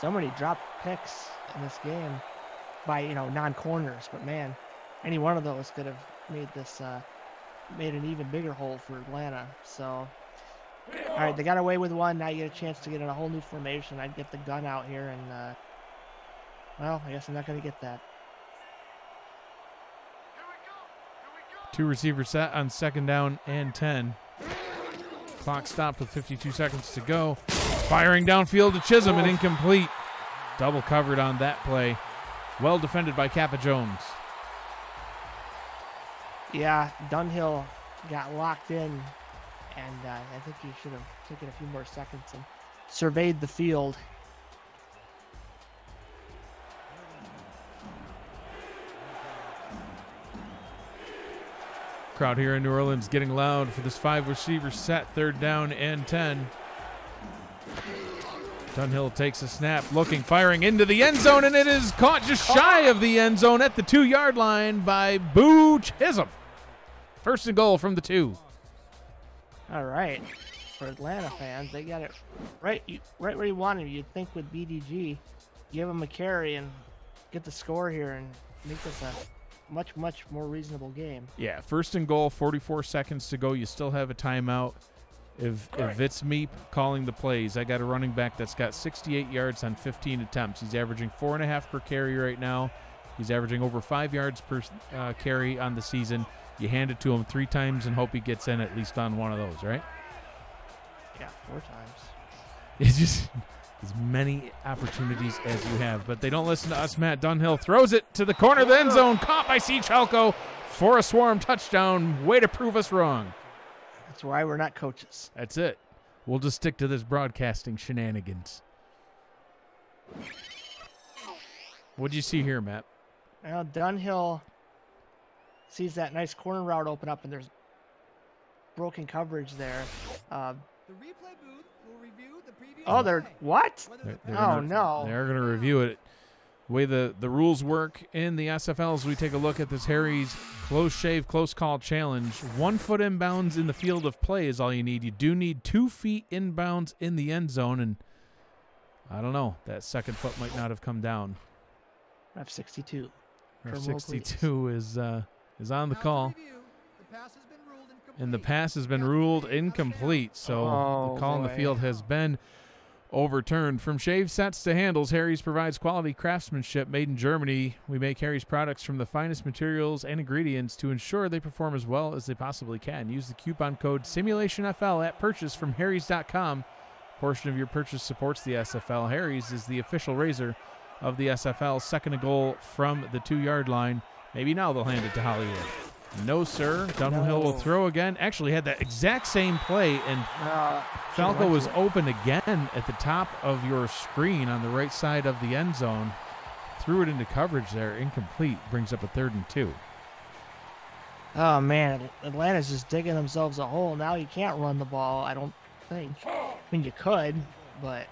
So many dropped picks in this game by, non-corners, but man, any one of those could have made this, made an even bigger hole for Atlanta. So, all right, they got away with one. Now you get a chance to get in a whole new formation. I'd get the gun out here, and, well, I guess I'm not going to get that. 2 receivers set on 2nd down and 10. Clock stopped with 52 seconds to go. Firing downfield to Chisholm and incomplete. Double covered on that play. Well defended by Kappa Jones. Yeah, Dunhill got locked in, and I think he should have taken a few more seconds and surveyed the field. Crowd here in New Orleans getting loud for this 5 receiver set, 3rd down and 10. Dunhill takes a snap, looking, firing into the end zone, and it is caught just shy of the end zone at the 2-yard line by Boo Chisholm. 1st and goal from the 2. All right. For Atlanta fans, they got it right where you want them. You'd think with BDG, give them a carry and get the score here and make this a much more reasonable game. Yeah, 1st and goal, 44 seconds to go. You still have a timeout. If it's me calling the plays, I got a running back that's got 68 yards on 15 attempts. He's averaging 4.5 per carry right now. He's averaging over 5 yards per carry on the season. You hand it to him 3 times and hope he gets in at least on one of those, right? Yeah, 4 times. It's just as many opportunities as you have. But they don't listen to us. Matt Dunhill throws it to the corner of the end zone. Caught by Siege Falco for a swarm touchdown. Way to prove us wrong. That's why we're not coaches. That's it. We'll just stick to this broadcasting shenanigans. What'd you see here, Matt? Well, Dunhill sees that nice corner route open up, and there's broken coverage there. The replay booth will review the previous they're what? No. They're going to review it. The way the rules work in the SFL is we take a look at this Harry's close shave, close call challenge. 1 foot inbounds in the field of play is all you need. You do need 2 feet inbounds in the end zone, and I don't know. That second foot might not have come down. Ref 62. Ref 62 is on the call. And the pass has been ruled incomplete, so the call in the field has been overturned. From shave sets to handles, Harry's provides quality craftsmanship made in Germany. We make Harry's products from the finest materials and ingredients to ensure they perform as well as they possibly can. Use the coupon code SIMULATIONFL at purchase from harrys.com. A portion of your purchase supports the SFL. Harry's is the official razor of the SFL. 2nd and goal from the 2-yard line. Maybe now they'll hand it to Hollywood. No, sir. Dunhill will throw again. Actually had that exact same play, and Falco was open again at the top of your screen on the right side of the end zone. Threw it into coverage there. Incomplete. Brings up a 3rd and 2. Oh, man. Atlanta's just digging themselves a hole. Now you can't run the ball, I don't think. I mean, you could, but...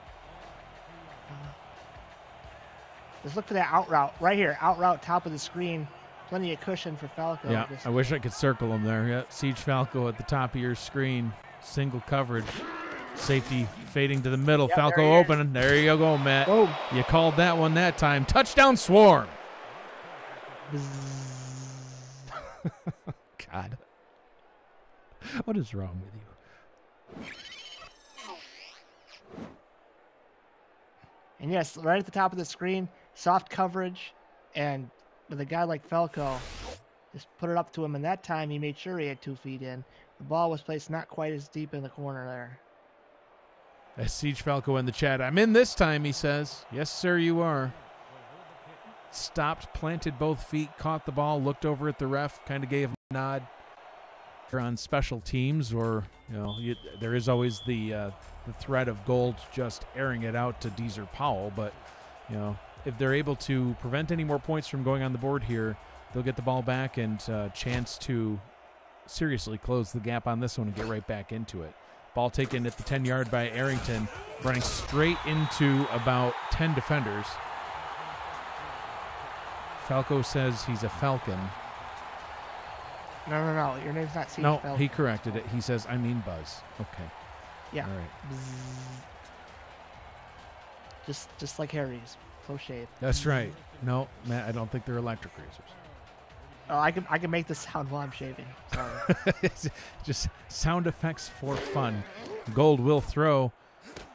just look for that out route. Right here. Out route, top of the screen. Plenty of cushion for Falco. Yeah, I wish I could circle him there. Yeah, Siege Falco at the top of your screen. Single coverage. Safety fading to the middle. Falco open. There you go, Matt. Oh. You called that one that time. Touchdown Swarm. God. What is wrong with you? And yes, right at the top of the screen, soft coverage, and with a guy like Falco, just put it up to him, and that time he made sure he had 2 feet in. The ball was placed not quite as deep in the corner there. As Siege Falco in the chat, I'm in this time, he says. Yes, sir, you are. Stopped, planted both feet, caught the ball, looked over at the ref, kind of gave him a nod. You're on special teams, or there is always the threat of Gold just airing it out to Deezer Powell, but if they're able to prevent any more points from going on the board here, they'll get the ball back and chance to seriously close the gap on this one and get right back into it. Ball taken at the 10-yard by Arrington, running straight into about 10 defenders. Falco says he's a Falcon. No. Your name's not Siege Falco. No, he corrected it. He says, I mean Buzz. Okay. Yeah. All right. Just like Harry's. Close shave. That's right. No, Matt, I don't think they're electric razors. Oh, I can make this sound while I'm shaving. Sorry. Just sound effects for fun. Gold will throw,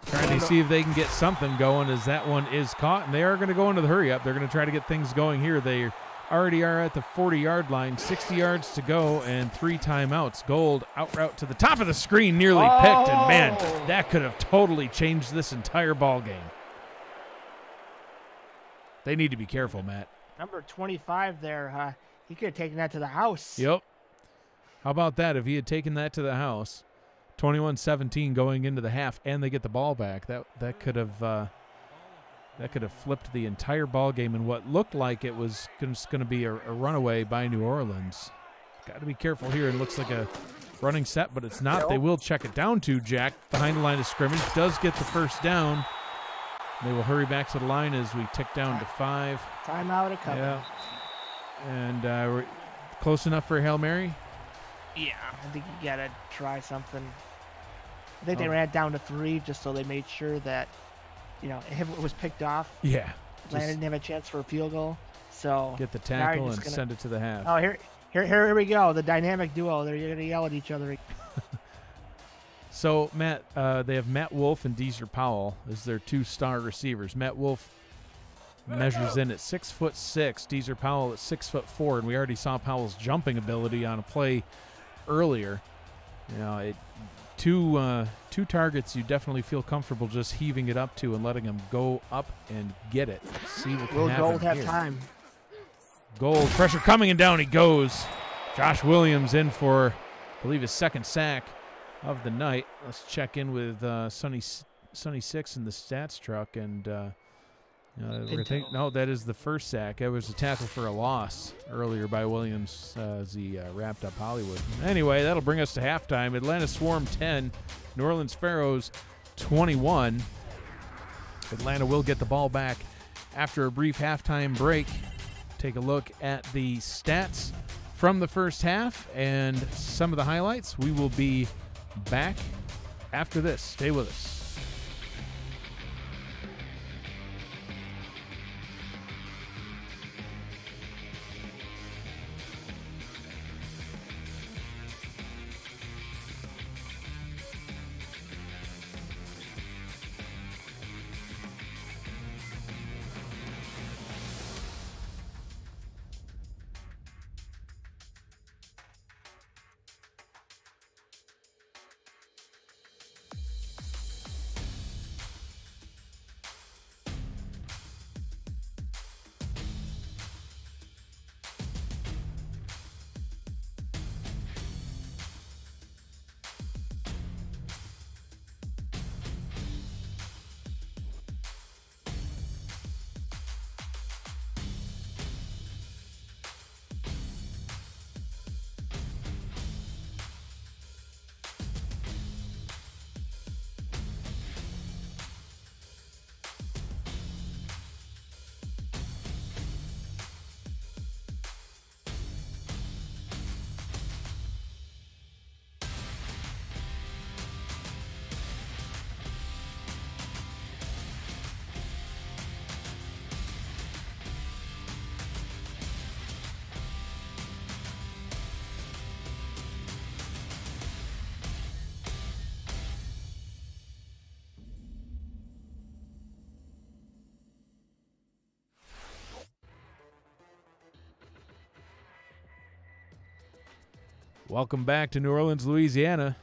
trying to see if they can get something going as that one is caught, and they are going to go into the hurry up. They're going to try to get things going here. They already are at the 40-yard line, 60 yards to go, and 3 timeouts. Gold out route to the top of the screen, nearly picked, and man, that could have totally changed this entire ball game. They need to be careful, Matt. Number 25 there, he could have taken that to the house. Yep. How about that? If he had taken that to the house, 21-17 going into the half, and they get the ball back, that could have flipped the entire ball game in what looked like it was just going to be a runaway by New Orleans. Got to be careful here. It looks like a running set, but it's not. They will check it down to Jack behind the line of scrimmage. Does get the first down. They will hurry back to the line as we tick down to 5. Timeout a couple. Yeah. And we're close enough for a Hail Mary? Yeah, I think you got to try something. I think they ran it down to 3 just so they made sure that, if it was picked off, Yeah. Atlanta didn't have a chance for a field goal. So get the tackle and send it to the half. Oh, here we go. The dynamic duo. They're going to yell at each other. So, Matt, they have Matt Wolf and Deezer Powell as their 2 star receivers. Matt Wolf measures in at 6'6", Deezer Powell at 6'4", and we already saw Powell's jumping ability on a play earlier. Two targets you definitely feel comfortable just heaving it up to and letting them go up and get it. See what can happen. Gold have here. time. Gold pressure coming, and down he goes. Josh Williams in for, I believe, his 2nd sack of the night. Let's check in with Sonny 6 in the stats truck, and no, that is the 1st sack. It was a tackle for a loss earlier by Williams as he wrapped up Hollywood. Anyway, that'll bring us to halftime. Atlanta Swarm 10, New Orleans Pharaohs 21. Atlanta will get the ball back after a brief halftime break. Take a look at the stats from the first half and some of the highlights. We will be back after this. Stay with us. Welcome back to New Orleans, Louisiana.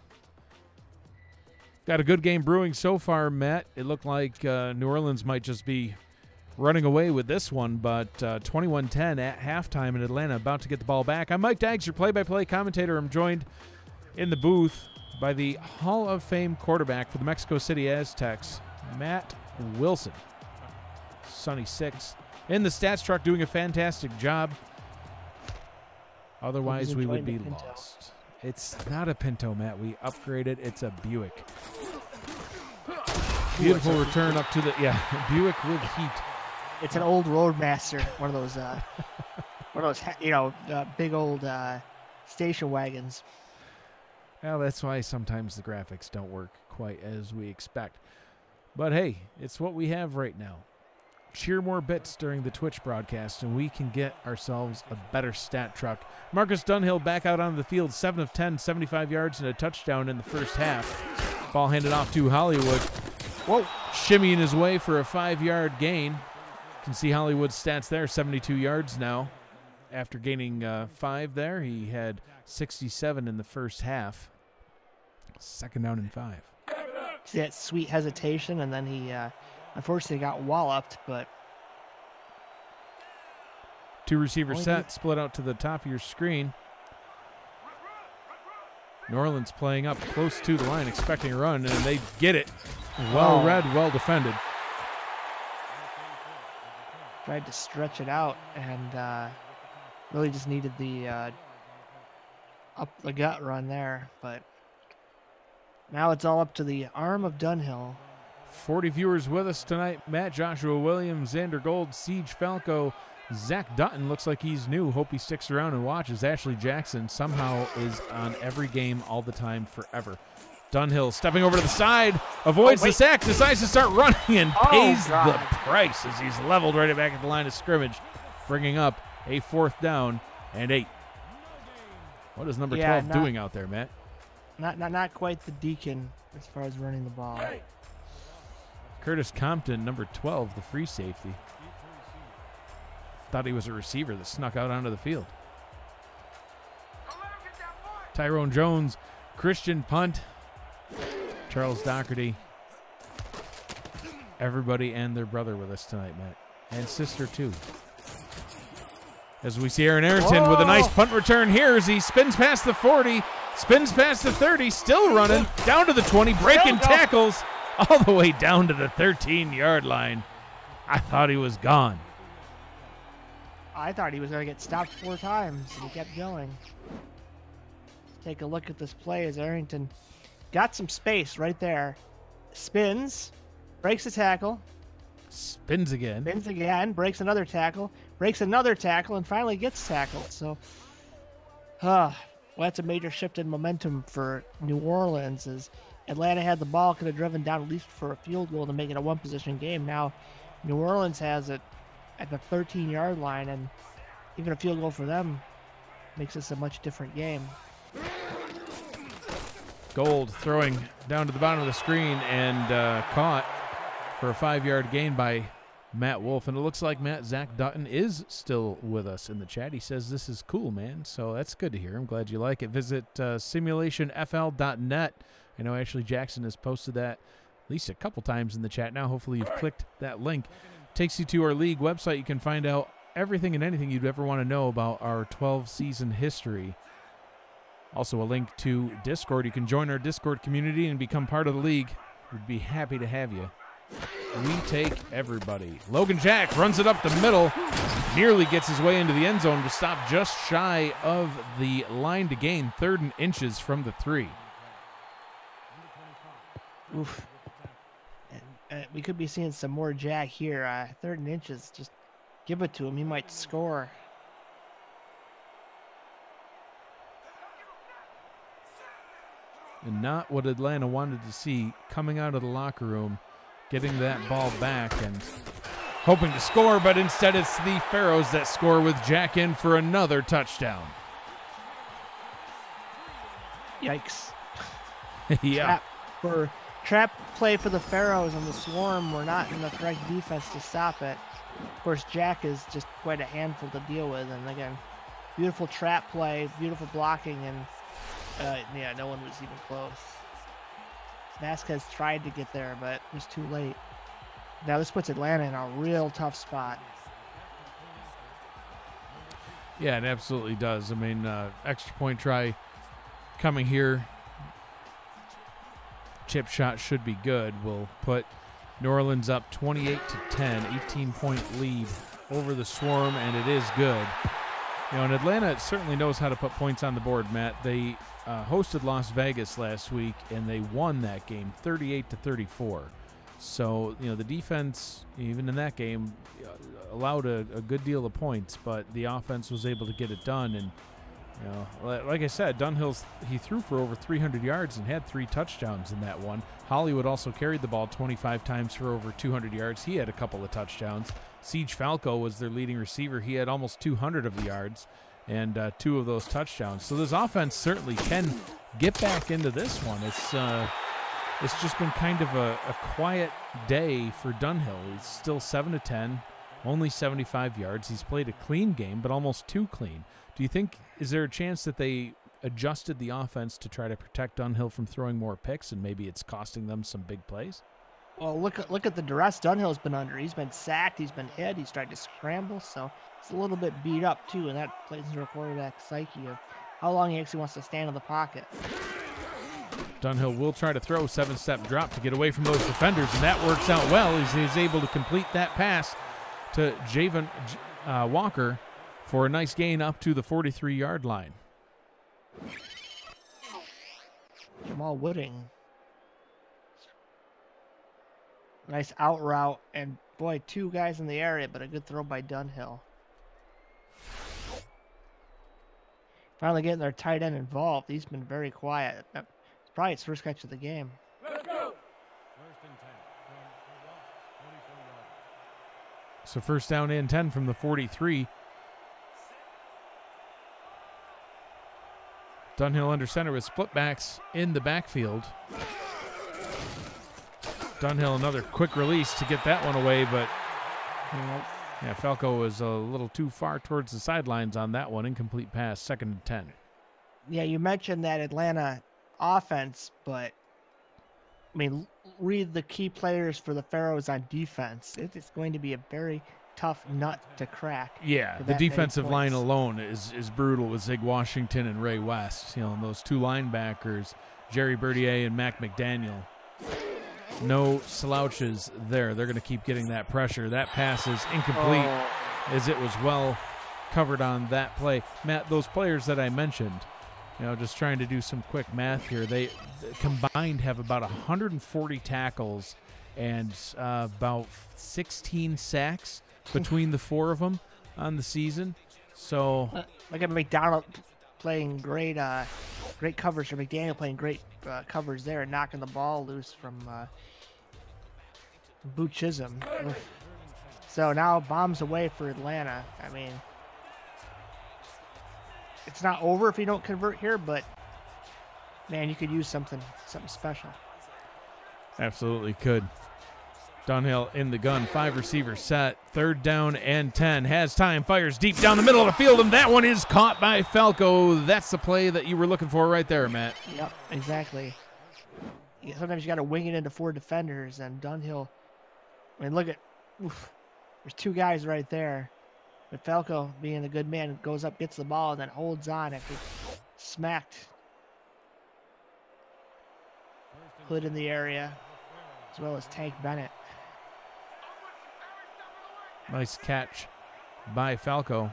Got a good game brewing so far, Matt. It looked like New Orleans might just be running away with this one, but 21-10 at halftime in Atlanta, about to get the ball back. I'm Mike Daggs, your play-by-play commentator. I'm joined in the booth by the Hall of Fame quarterback for the Mexico City Aztecs, Matt Wilson. Sonny 6 in the stats truck doing a fantastic job. Otherwise, we would be lost. It's not a Pinto, Matt. We upgraded. It's a Buick. Beautiful return up to the Buick with heat. It's an old Roadmaster, one of those, big old station wagons. Well, that's why sometimes the graphics don't work quite as we expect. But hey, it's what we have right now. Cheer more bits during the Twitch broadcast, and we can get ourselves a better stat truck. Marcus Dunhill back out on the field, 7 of 10, 75 yards and a touchdown in the first half. Ball handed off to Hollywood. Whoa, shimmying his way for a 5-yard gain. You can see Hollywood's stats there, 72 yards now. After gaining 5 there, he had 67 in the first half. 2nd down and 5. See that sweet hesitation, and then he unfortunately got walloped, but 2 receiver set, split out to the top of your screen. New Orleans playing up close to the line, expecting a run, and they get it. Well read, well defended. Tried to stretch it out, and really just needed the up the gut run there, but now it's all up to the arm of Dunhill. 40 viewers with us tonight. Matt, Joshua Williams, Xander Gold, Siege Falco, Zach Dutton looks like he's new. Hope he sticks around and watches. Ashley Jackson somehow is on every game all the time forever. Dunhill stepping over to the side, avoids the sack, decides to start running, and pays the price as he's leveled right back at the line of scrimmage, bringing up a 4th down and 8. What is number 12 doing out there, Matt? Not quite the deacon as far as running the ball. Curtis Compton, number 12, the free safety. Thought he was a receiver that snuck out onto the field. Tyrone Jones, Christian punt. Charles Doherty. Everybody and their brother with us tonight, Matt. And sister, too. As we see Aaron Arrington with a nice punt return here as he spins past the 40, spins past the 30, still running, down to the 20, breaking tackles all the way down to the 13-yard line. I thought he was gone. I thought he was going to get stopped 4 times, and he kept going. Let's take a look at this play as Arrington got some space right there. Spins, breaks a tackle. Spins again. Spins again, breaks another tackle, and finally gets tackled. So, well, that's a major shift in momentum for New Orleans as Atlanta had the ball, could have driven down at least for a field goal to make it a one-possession game. Now, New Orleans has it at the 13-yard line, and even a field goal for them makes this a much different game. Gold throwing down to the bottom of the screen and caught for a 5-yard gain by Matt Wolf. And it looks like Zach Dutton is still with us in the chat. He says this is cool, man. So that's good to hear. I'm glad you like it. Visit simulationfl.net. I know Ashley Jackson has posted that at least a couple times in the chat now. Hopefully you've clicked that link. Takes you to our league website. You can find out everything and anything you'd ever want to know about our 12-season history. Also a link to Discord. You can join our Discord community and become part of the league. We'd be happy to have you. We take everybody. Logan Jack runs it up the middle. Nearly gets his way into the end zone to stop just shy of the line to gain. 3rd and inches from the 3. Oof. We could be seeing some more Jack here. 3rd and inches. Just give it to him. He might score. And not what Atlanta wanted to see coming out of the locker room, getting that ball back and hoping to score, but instead it's the Pharaohs that score with Jack in for another touchdown. Yikes. Yeah. Trap play for the Pharaohs and the Swarm were not in the correct defense to stop it. Of course, Jack is just quite a handful to deal with. And again, beautiful trap play, beautiful blocking, and yeah, no one was even close. Vasquez tried to get there, but it was too late. Now this puts Atlanta in a real tough spot. Yeah, it absolutely does. I mean, extra point try coming here. Chip shot should be good. We'll put New Orleans up 28-10, 18-point lead over the Swarm, and it is good. You know, and Atlanta certainly knows how to put points on the board, Matt. They hosted Las Vegas last week, and they won that game 38-34. So, you know, the defense, even in that game, allowed a good deal of points, but the offense was able to get it done. And, you know, like I said, Dunhill, he threw for over 300 yards and had 3 touchdowns in that one. Hollywood also carried the ball 25 times for over 200 yards. He had a couple of touchdowns. Siege Falco was their leading receiver. He had almost 200 of the yards and 2 of those touchdowns. So this offense certainly can get back into this one. It's just been kind of a quiet day for Dunhill. He's still 7-10, only 75 yards. He's played a clean game, but almost too clean. Do you think, is there a chance that they adjusted the offense to try to protect Dunhill from throwing more picks, and maybe it's costing them some big plays? Well, look at the duress Dunhill's been under. He's been sacked, he's been hit, he's tried to scramble, so it's a little bit beat up too, and that plays into a quarterback's psyche of how long he actually wants to stand in the pocket. Dunhill will try to throw 7-step drop to get away from those defenders, and that works out well. He's able to complete that pass to Javen Walker for a nice gain up to the 43-yard line. Jamal Wooding. Nice out route, and boy, 2 guys in the area, but a good throw by Dunhill. Finally getting their tight end involved. He's been very quiet. It's probably his first catch of the game. Let's go. So first down and 10 from the 43. Dunhill under center with split backs in the backfield. Dunhill another quick release to get that one away, but yeah, Falco was a little too far towards the sidelines on that one. Incomplete pass, 2nd and 10. Yeah, you mentioned that Atlanta offense, but I mean, read the key players for the Pharaohs on defense. It's going to be a very tough nut to crack. Yeah, the defensive line alone is brutal with Zig Washington and Ray West. You know, and those 2 linebackers, Jerry Bertier and Mac McDaniel. No slouches there. They're going to keep getting that pressure. That pass is incomplete as it was well covered on that play. Matt, those players that I mentioned, you know, just trying to do some quick math here, they combined have about 140 tackles and about 16 sacks between the 4 of them on the season. So look at McDonald playing great coverage, or McDaniel playing great coverage there and knocking the ball loose from Boot Chisholm. So now bombs away for Atlanta. I mean, it's not over if you don't convert here, but man, you could use something special. Absolutely could. Dunhill in the gun, 5 receivers set, 3rd down and 10. Has time, fires deep down the middle of the field, and that one is caught by Falco. That's the play that you were looking for right there, Matt. Yep, exactly. Yeah, sometimes you got to wing it into 4 defenders, and Dunhill, I mean, look at, there's 2 guys right there. But Falco, being a good man, goes up, gets the ball, and then holds on after smacked Hood in the area, as well as Tank Bennett. Nice catch by Falco.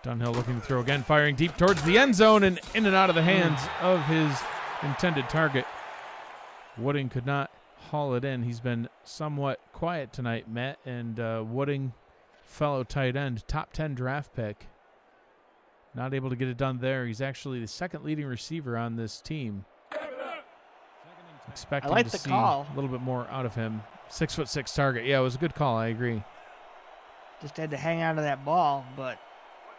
Dunhill looking to throw again, firing deep towards the end zone and in and out of the hands of his intended target. Wooding could not haul it in. He's been somewhat quiet tonight, Matt, and Wooding, fellow tight end, top 10 draft pick. Not able to get it done there. He's actually the 2nd leading receiver on this team. Expecting to see a little bit more out of him. 6'6" target. Yeah, it was a good call. I agree. Just had to hang on to that ball, but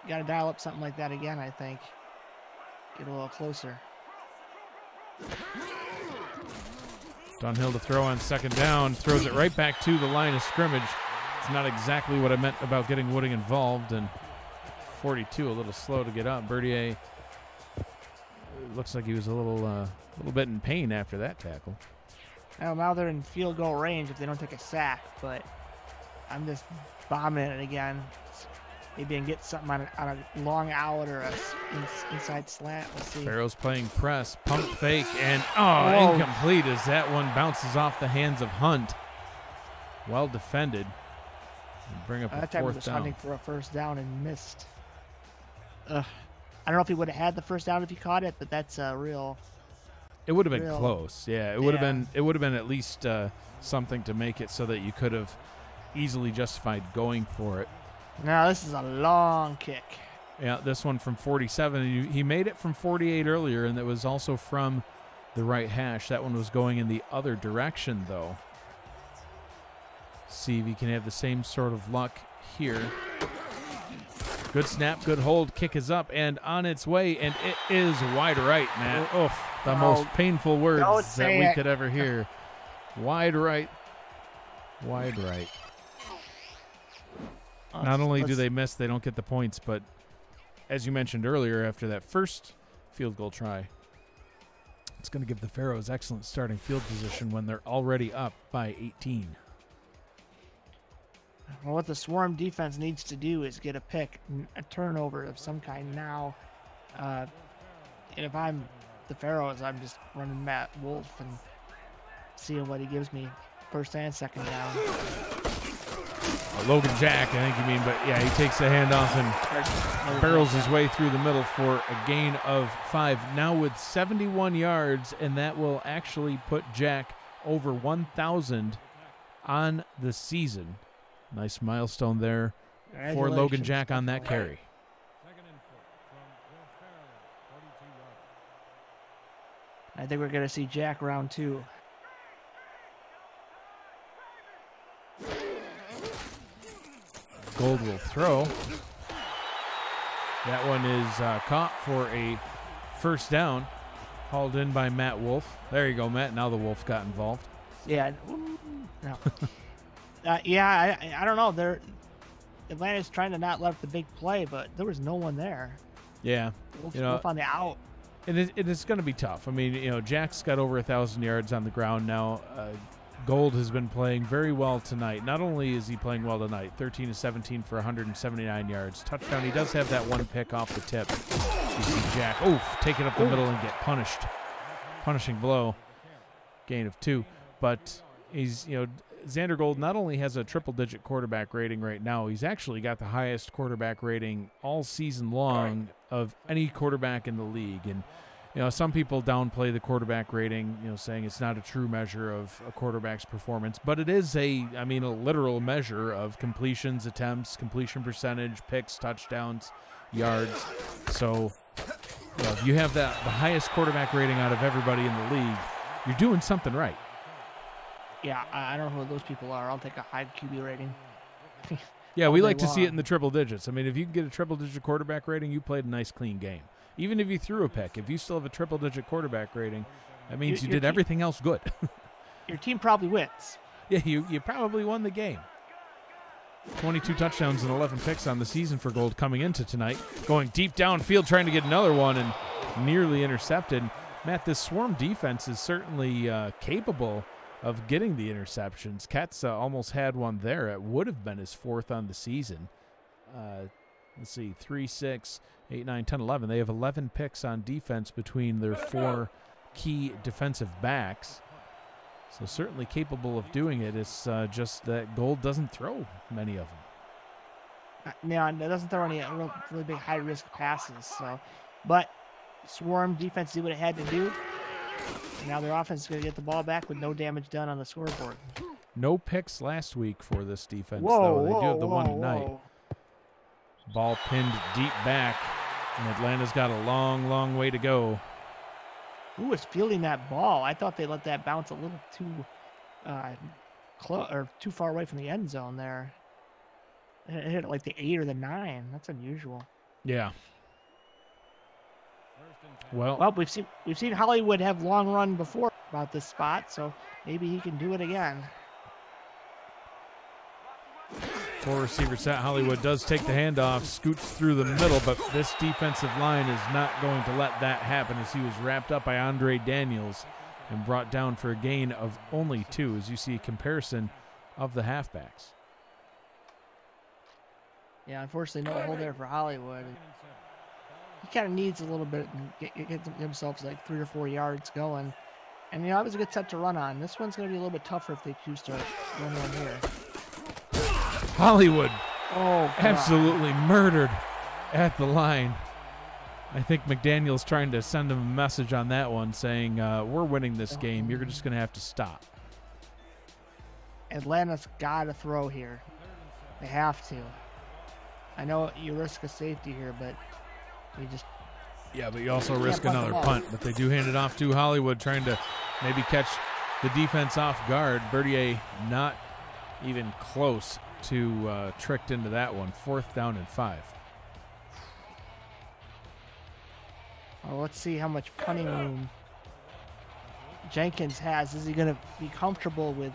got to dial up something like that again, I think. Get a little closer. Dunhill to throw on 2nd down. Throws it right back to the line of scrimmage. It's not exactly what I meant about getting Wooding involved. And 42 a little slow to get up. Bertier looks like he was a little bit in pain after that tackle. Well, now they're in field goal range if they don't take a sack, but I'm just bombing it again. Maybe I can get something on a long out or a inside slant. We'll see. Pharaohs playing press, pump fake, and incomplete as that one bounces off the hands of Hunt. Well defended. And bring up a 4th down. That time he was hunting for a 1st down and missed. I don't know if he would have had the 1st down if he caught it, but that's a real. It would have been close. Yeah, it would have been. It would have been at least something to make it so that you could have easily justified going for it. Now this is a long kick. Yeah, this one from 47. He made it from 48 earlier, and it was also from the right hash. That one was going in the other direction, though. See if he can have the same sort of luck here. Good snap, good hold. Kick is up and on its way, and it is wide right, Matt. Oof, the most painful words that we could ever hear. Wide right. Wide right. Not only do they miss, they don't get the points, but as you mentioned earlier, after that first field goal try, it's going to give the Pharaohs excellent starting field position when they're already up by 18. Well, what the Swarm defense needs to do is get a pick, a turnover of some kind now. And if I'm the Pharaohs, I'm just running Matt Wolf and seeing what he gives me 1st and 2nd down. Logan Jack, I think you mean, but yeah, he takes the handoff and barrels his way through the middle for a gain of 5. Now with 71 yards, and that will actually put Jack over 1,000 on the season. Nice milestone there for Logan Jack on that carry. I think we're going to see Jack round 2. Gold will throw. That one is caught for a first down, hauled in by Matt Wolf. There you go, Matt. Now the Wolf got involved. Yeah. No. Yeah, I don't know. Atlanta's trying to not let up the big play, but there was no one there. Yeah. Wolf on the out. And it's going to be tough. I mean, Jack's got over 1,000 yards on the ground now. Gold has been playing very well tonight. Not only is he playing well tonight, 13 of 17 for 179 yards. Touchdown. He does have that one pick off the tip. You see Jack, take it up the middle and get punished. Punishing blow. Gain of 2. But he's, Xander Gold not only has a triple-digit quarterback rating right now, he's actually got the highest quarterback rating all season long of any quarterback in the league. And some people downplay the quarterback rating, saying it's not a true measure of a quarterback's performance, but it is a literal measure of completions, attempts, completion percentage, picks, touchdowns, yards. So, if you have the highest quarterback rating out of everybody in the league, you're doing something right. Yeah, I don't know who those people are. I'll take a high QB rating. Yeah, we like to see it in the triple digits. I mean, if you can get a triple-digit quarterback rating, you played a nice, clean game. Even if you threw a pick, if you still have a triple-digit quarterback rating, that means you did everything else good. Your team probably wins. Yeah, you probably won the game. 22 touchdowns and 11 picks on the season for Gold coming into tonight. Going deep downfield, trying to get another one, and nearly intercepted. Matt, this swarm defense is certainly capable of getting the interceptions. Ketz almost had one there. It would have been his 4th on the season. Let's see, 3, 6, 8, 9, 10, 11. They have 11 picks on defense between their 4 key defensive backs. So certainly capable of doing it. It's just that Gold doesn't throw many of them. Yeah, it doesn't throw any really big high-risk passes. So, but swarm defense did what it had to do. Now their offense is going to get the ball back with no damage done on the scoreboard. No picks last week for this defense, though. They do have the one tonight. Ball pinned deep back, and Atlanta's got a long, long way to go. Who was fielding that ball? I thought they let that bounce a little too close or too far away from the end zone there. It hit like the 8 or the 9. That's unusual. Yeah. Well, we've seen Hollywood have long run before about this spot, so maybe he can do it again. 4 receiver set. Hollywood does take the handoff, scoots through the middle, but this defensive line is not going to let that happen as he was wrapped up by Andre Daniels and brought down for a gain of only 2, as you see a comparison of the halfbacks. Yeah, unfortunately, no hole there for Hollywood. He kind of needs a little bit and get himself like 3 or 4 yards going. And, that was a good set to run on. This one's going to be a little bit tougher if they choose to run one here. Hollywood Oh, absolutely murdered at the line. I think McDaniel's trying to send him a message on that one saying, we're winning this game. You're just going to have to stop. Atlanta's got to throw here. They have to. I know you risk a safety here, but you just... Yeah, but you also risk another punt. But they do hand it off to Hollywood, trying to maybe catch the defense off guard. Bertier not even close to tricked into that one. 4th down and 5. Well, let's see how much punting room Jenkins has. Is he going to be comfortable with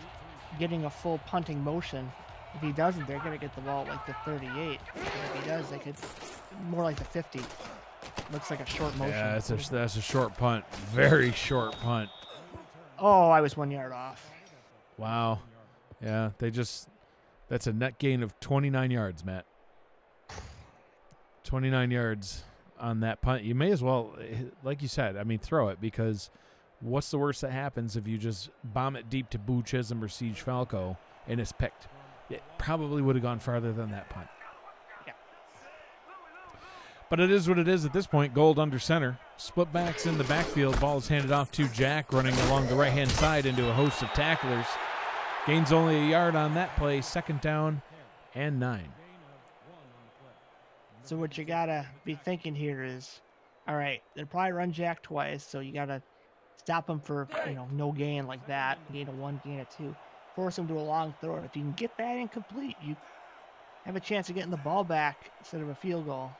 getting a full punting motion? If he doesn't, they're going to get the ball at like the 38. And if he does, they could more like the 50. Looks like a short motion. Yeah, that's a short punt. Very short punt. Oh, I was 1 yard off. Wow. Yeah, that's a net gain of 29 yards, Matt. 29 yards on that punt. You may as well, like you said, throw it, because what's the worst that happens if you just bomb it deep to Boo Chisholm or Siege Falco and it's picked? It probably would have gone farther than that punt. Yeah. But it is what it is at this point. Gold under center. Split backs in the backfield. Ball is handed off to Jack, running along the right-hand side into a host of tacklers. Gains only a yard on that play. 2nd down and 9. So what you got to be thinking here is, all right, they'll probably run Jack twice, so you got to stop him for, no gain like that. Gain of 1, gain of 2. Force him to a long throw. If you can get that incomplete, you have a chance of getting the ball back instead of a field goal.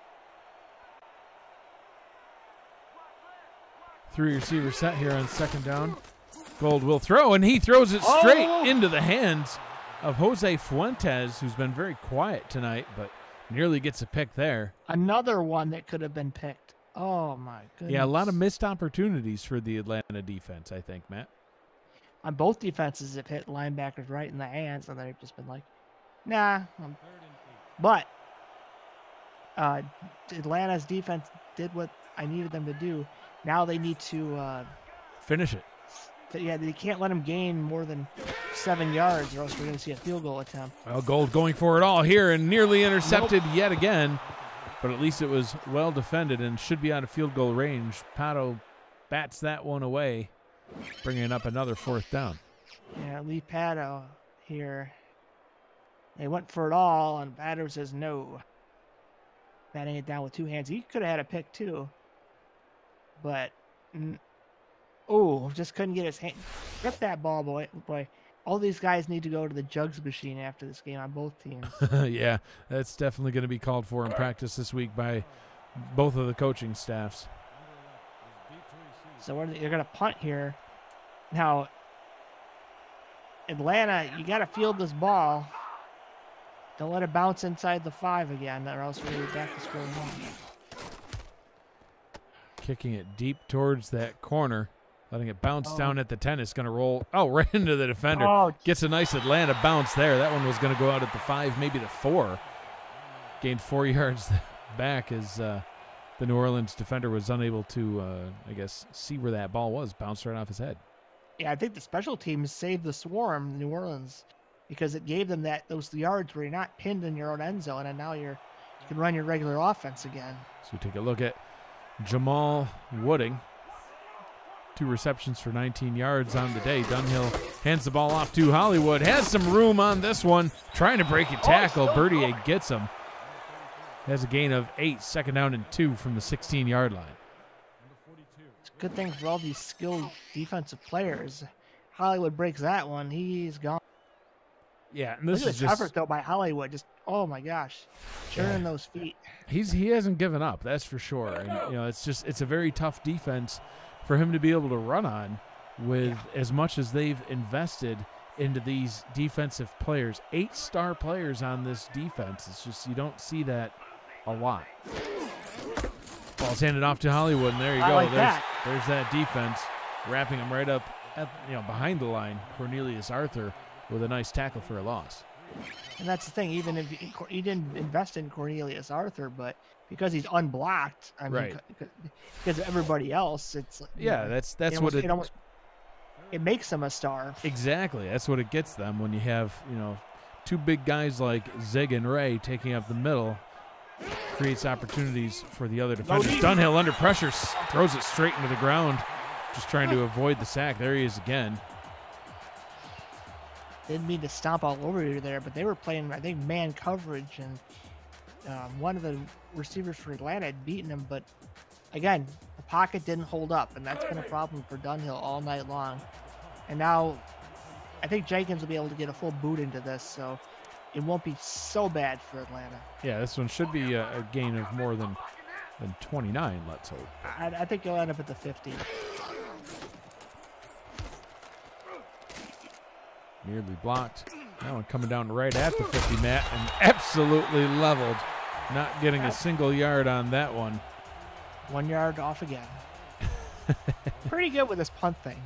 3 receiver set here on 2nd down. Gold will throw, and he throws it straight into the hands of Jose Fuentes, who's been very quiet tonight, but nearly gets a pick there. Another one that could have been picked. Oh, my goodness. Yeah, a lot of missed opportunities for the Atlanta defense, I think, Matt. On both defenses, have hit linebackers right in the hands, and they've just been like, nah. But Atlanta's defense did what I needed them to do. Now they need to finish it. Yeah, they can't let them gain more than 7 yards, or else we're going to see a field goal attempt. Well, Gold going for it all here and nearly intercepted yet again, but at least it was well defended and should be out of field goal range. Pato bats that one away, bringing up another 4th down. Yeah, Lee Pato here. They went for it all, and Pato says no. Batting it down with 2 hands. He could have had a pick too, but just couldn't get his hand. Grip that ball, boy. All these guys need to go to the jugs machine after this game on both teams. Yeah, that's definitely going to be called for in practice this week by both of the coaching staffs. So you're going to punt here. Now, Atlanta, you got to field this ball. Don't let it bounce inside the 5 again, or else we're going to be back to square one. Kicking it deep towards that corner. Letting it bounce down at the 10. It's going to roll, right into the defender. Gets a nice Atlanta bounce there. That one was going to go out at the 5, maybe the 4. Gained 4 yards back as the New Orleans defender was unable to, see where that ball was. Bounced right off his head. Yeah, I think the special teams saved the swarm, New Orleans, because it gave them those yards where you're not pinned in your own end zone, and now you can run your regular offense again. So we take a look at Jamal Wooding. 2 receptions for 19 yards on the day. Dunhill hands the ball off to Hollywood. Has some room on this one. Trying to break a tackle. Bertier gets him. Has a gain of 8. 2nd down and 2 from the 16-yard line. It's a good thing for all these skilled defensive players. Hollywood breaks that one. He's gone. Yeah, and this Look is at the just effort though by Hollywood. Just my gosh, turning those feet. He hasn't given up. That's for sure. And it's a very tough defense for him to be able to run on with as much as they've invested into these defensive players. 8 star players on this defense. It's just you don't see that a lot. Ball's handed off to Hollywood, and there you go. There's that defense wrapping him right up at, behind the line. Cornelius Arthur with a nice tackle for a loss. And that's the thing. Even if he didn't invest in Cornelius Arthur, but because he's unblocked, because of everybody else, it's that's what it makes him a star. Exactly, that's what it gets them when you have 2 big guys like Zig and Ray taking up the middle. Creates opportunities for the other defenders. Dunhill under pressure throws it straight into the ground, just trying to avoid the sack. There he is again. Didn't mean to stomp all over you there, but they were playing, I think, man coverage, and one of the receivers for Atlanta had beaten him, but again, the pocket didn't hold up, and that's been a problem for Dunhill all night long. And now I think Jenkins will be able to get a full boot into this, so it won't be so bad for Atlanta. Yeah, this one should be a gain of more than 29, let's hope. I think he'll end up at the 50. Nearly blocked. That one coming down right at the 50, Matt, and absolutely leveled. Not getting a single yard on that one. 1 yard off again. Pretty good with this punt thing.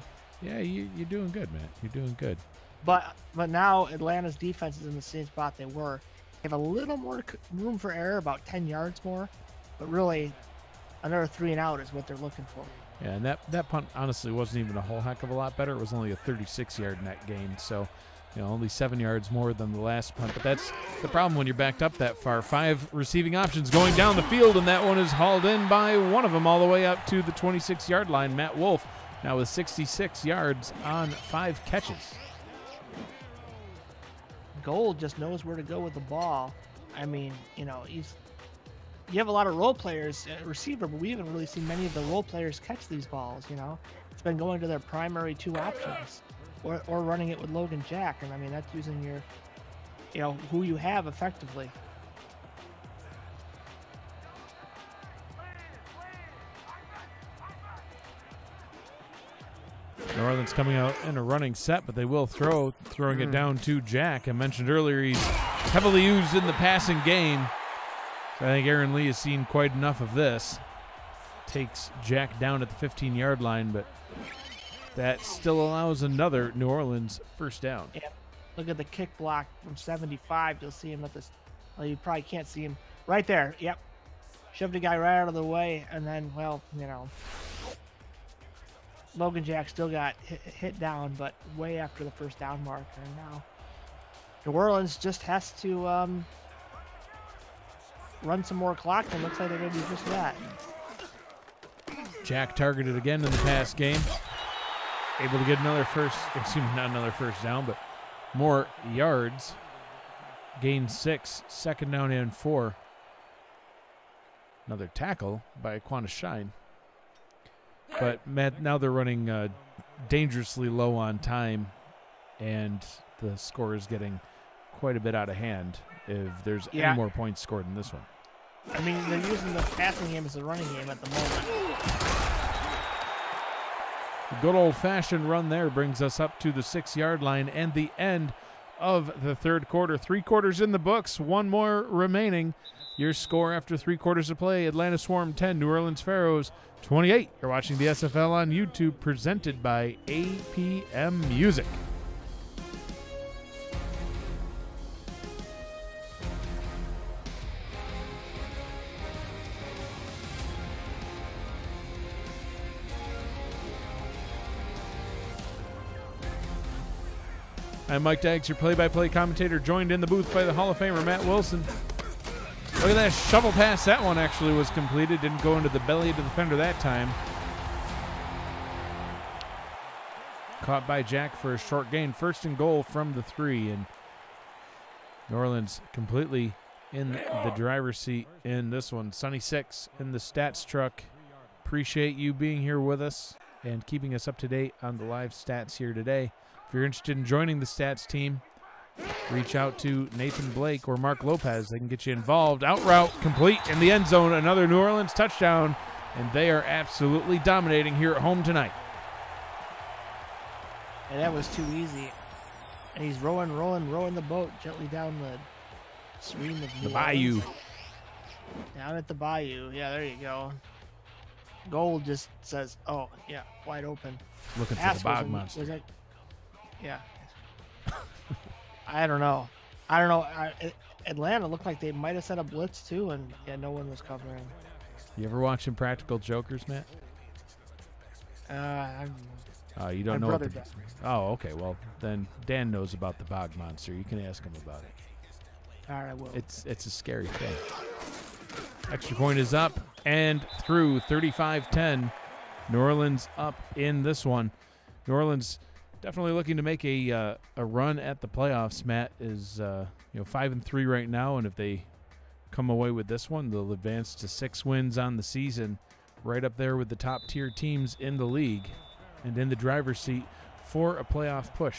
Yeah, you're doing good, Matt. You're doing good. But now Atlanta's defense is in the same spot they were. They have a little more room for error, about 10 yards more. But really, another 3 and out is what they're looking for. Yeah, and that punt honestly wasn't even a whole heck of a lot better. It was only a 36-yard net gain. So You know, only 7 yards more than the last punt, but that's the problem when you're backed up that far. 5 receiving options going down the field, and that one is hauled in by one of them all the way up to the 26-yard line. Matt Wolf now with 66 yards on 5 catches. Gold just knows where to go with the ball. I mean, you know, you have a lot of role players at receiver, but we haven't really seen many of the role players catch these balls, you know. It's been going to their primary 2 options or running it with Logan Jack. And I mean, that's using your, you know, who you have effectively. New Orleans coming out in a running set, but they will throwing it down to Jack. I mentioned earlier he's heavily used in the passing game. So I think Aaron Lee has seen quite enough of this. Takes Jack down at the 15-yard line, but that still allows another New Orleans first down. Yeah. Look at the kick block from 75. You'll see him at this. Well, you probably can't see him right there. Yep. Shoved a guy right out of the way, and then, well, you know, Logan Jack still got hit down, but way after the first down marker. And now New Orleans just has to run some more clock, and looks like they're going to do just that. Jack targeted again in the pass game. Able to get not another first down, but more yards. Gain 6, second down and 4. Another tackle by Quanah Shine. But Matt, now they're running dangerously low on time, and the score is getting quite a bit out of hand if there's any more points scored in this one. I mean, they're using the passing game as a running game at the moment. The good old-fashioned run there brings us up to the 6-yard line and the end of the third quarter. 3 quarters in the books, 1 more remaining. Your score after 3 quarters of play: Atlanta Swarm 10, New Orleans Pharaohs 28. You're watching the SFL on YouTube, presented by APM Music. I'm Mike Daggs, your play-by-play commentator, joined in the booth by the Hall of Famer Matt Wilson. Look at that shovel pass. That one actually was completed. Didn't go into the belly of the defender that time. Caught by Jack for a short gain. 1st and goal from the 3. And New Orleans completely in the driver's seat in this one. Sunny 6 in the stats truck. Appreciate you being here with us and keeping us up to date on the live stats here today. If you're interested in joining the stats team, reach out to Nathan Blake or Mark Lopez. They can get you involved. Out route complete in the end zone. Another New Orleans touchdown, and they are absolutely dominating here at home tonight. And that was too easy. And he's rowing the boat gently down the stream of the bayou. Down at the bayou. Yeah, there you go. Gold just says, oh, yeah, wide open. Looking for the bog monster. Yeah. I don't know. Atlanta looked like they might have set a blitz too, and yeah, no one was covering. You ever watching Practical Jokers, Matt? You don't know. Oh, okay. Well, then Dan knows about the bog monster. You can ask him about it. All right, I will. It's a scary thing. Extra point is up and through. 35-10. New Orleans up in this one. New Orleans definitely looking to make a run at the playoffs. Matt is 5-3 right now, and if they come away with this one, they'll advance to 6 wins on the season, right up there with the top tier teams in the league, and in the driver's seat for a playoff push.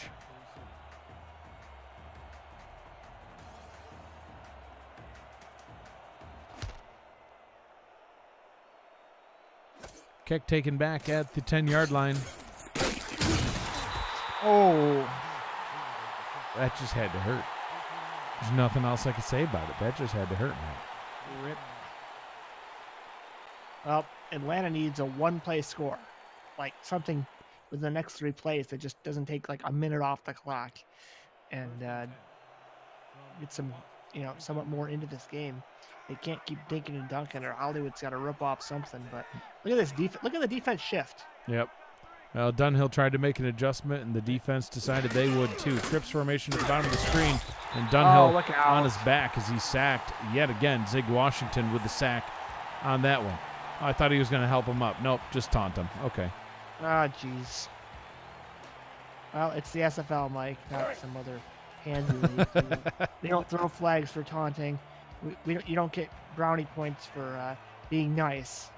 Kick taken back at the 10-yard line. Oh, that just had to hurt. There's nothing else I could say about it. That just had to hurt, man. Rip. Well, Atlanta needs a 1-play score, like something with the next 3 plays that just doesn't take like a minute off the clock, and get some, somewhat more into this game. They can't keep dinking and dunking, or Hollywood's got to rip off something. But look at this defense. Look at the defense shift. Yep. Well, Dunhill tried to make an adjustment, and the defense decided they would too. Trips formation at the bottom of the screen, and Dunhill on his back as he's sacked yet again. Zig Washington with the sack on that one. Oh, I thought he was going to help him up. Nope, just taunt him. Okay. Ah, jeez. Well, it's the SFL, Mike, not some other handy league. They don't throw flags for taunting. You don't get brownie points for being nice.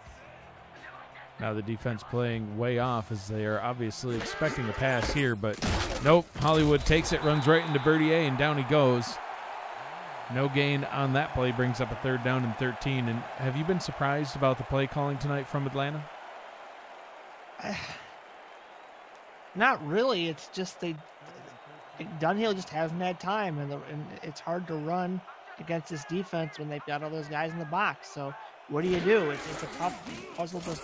Now the defense playing way off as they are obviously expecting a pass here, but nope. Hollywood takes it, runs right into Bertier, and down he goes. No gain on that play, brings up a 3rd down and 13. And have you been surprised about the play calling tonight from Atlanta? Not really. It's just Dunhill just hasn't had time, and it's hard to run against this defense when they've got all those guys in the box. So what do? It's a tough puzzle to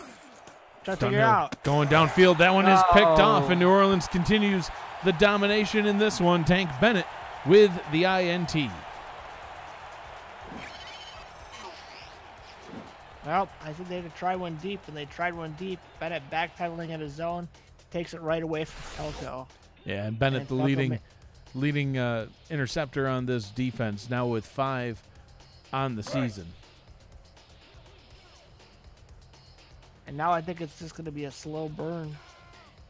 try to figure out. Going downfield, that one is picked off, and New Orleans continues the domination in this one. Tank Bennett with the INT. Well, I think they had to try one deep, and they tried one deep. Bennett backpedaling at his zone, takes it right away from Felco. Yeah, and Bennett, the leading interceptor on this defense, now with 5 on the season. And now I think it's just going to be a slow burn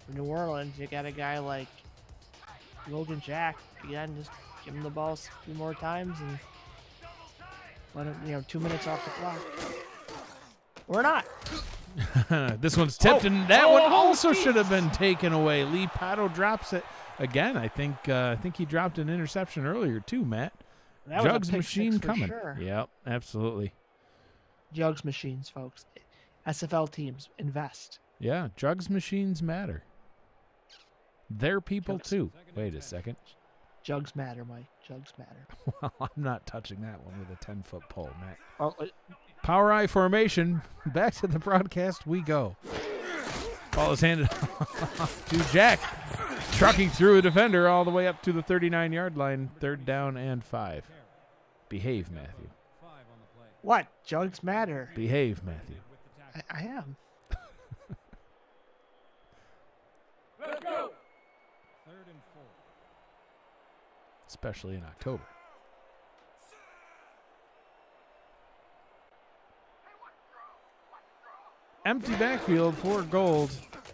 for New Orleans. You got a guy like Logan Jack. Again, just give him the ball a few more times and let him, 2 minutes off the clock. Or not. This one's tipped, and that one also should have been taken away. Lee Pato drops it again. I think he dropped an interception earlier too, Matt. Jugs machine coming. Sure. Yep, absolutely. Jugs machines, folks. SFL teams invest. Yeah, Jugs machines matter. They're people too. Wait a second. Jugs matter, Mike. Jugs matter. Well, I'm not touching that one with a 10-foot pole, Matt. Oh, Power I formation. Back to the broadcast we go. Ball is handed off to Jack. Trucking through a defender all the way up to the 39-yard line. 3rd down and 5. Behave, Matthew. What? Jugs matter. Behave, Matthew. I am. Let's go. 3rd and 4. Especially in October. Empty backfield for Gold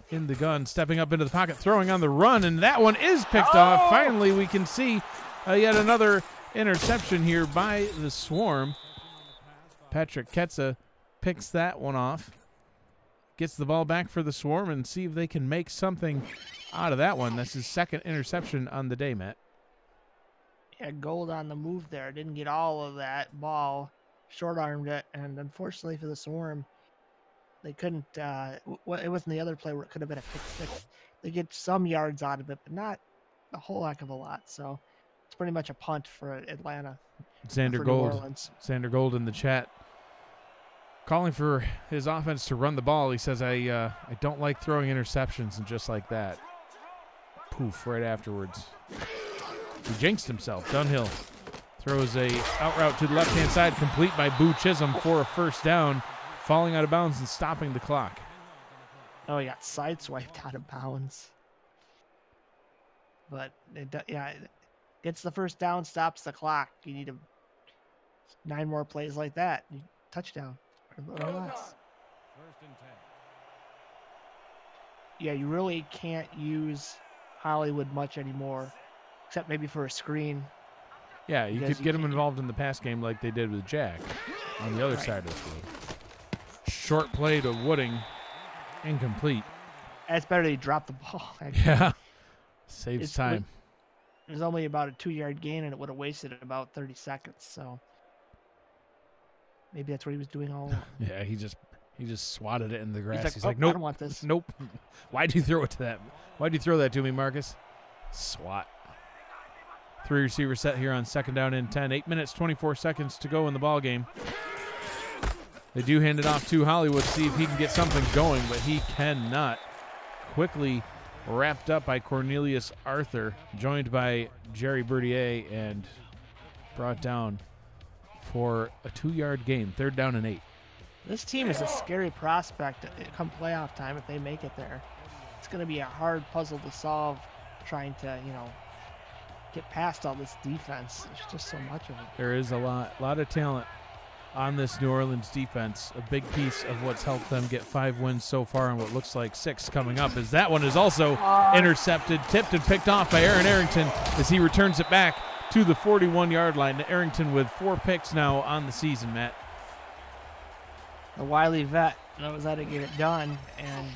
in the gun, stepping up into the pocket, throwing on the run, and that one is picked off. Finally, we can see yet another interception here by the Swarm. Patrick Ketza picks that one off, gets the ball back for the Swarm, and see if they can make something out of that one. That's his 2nd interception on the day, Matt. Yeah, Gold on the move there. Didn't get all of that ball. Short-armed it, and unfortunately for the Swarm, they couldn't, it wasn't the other play where it could have been a pick 6. They get some yards out of it, but not a whole heck of a lot. So it's pretty much a punt for Atlanta. Xander Gold in the chat calling for his offense to run the ball. He says, I don't like throwing interceptions, and just like that, poof, right afterwards. He jinxed himself. Dunhill throws a out route to the left-hand side, complete by Boo Chisholm for a 1st down. Falling out of bounds and stopping the clock. Oh, he got sideswiped out of bounds. But, gets the 1st down, stops the clock. You need 9 more plays like that. Touchdown. Or less. 1st and 10. Yeah, you really can't use Hollywood much anymore, except maybe for a screen. Yeah, you could get them involved in the pass game like they did with Jack on the other side of the field. Short play to Wooding, incomplete. It's better they drop the ball. Yeah, saves time. It was only about a 2-yard gain, and it would have wasted about 30 seconds. So maybe that's what he was doing all along. Yeah, he just swatted it in the grass. He's like, nope, I don't want this. Nope. Why'd you throw it to that? Why'd you throw that to me, Marcus? Swat. 3 receiver set here on 2nd down and 10. 8 minutes, 24 seconds to go in the ball game. They do hand it off to Hollywood, see if he can get something going, but he cannot. Quickly wrapped up by Cornelius Arthur, joined by Jerry Bertier, and brought down for a 2-yard gain. 3rd down and 8. This team is a scary prospect come playoff time if they make it there. it's going to be a hard puzzle to solve, trying to, you know, get past all this defense. There's just so much of it. There is a lot of talent on this New Orleans defense. A big piece of what's helped them get 5 wins so far, and what looks like 6 coming up, is that one is also intercepted, tipped, and picked off by Aaron Arrington as he returns it back to the 41-yard line. Arrington with 4 picks now on the season, Matt. The wily vet knows how to get it done, and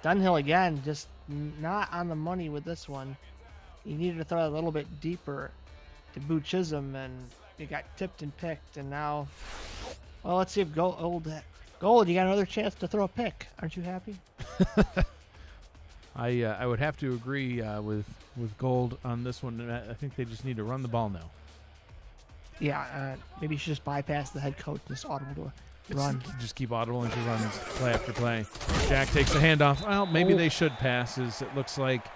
Dunhill again just not on the money with this one. He needed to throw a little bit deeper to Boo Chisholm, and he got tipped and picked, and now, well, let's see if Gold, you got another chance to throw a pick. Aren't you happy? I would have to agree with Gold on this one. I think they just need to run the ball now. Yeah, maybe you should just bypass the head coach and just audible to run. Just keep audibling to runs play after play. Jack takes the handoff. Well, maybe they should pass, as it looks like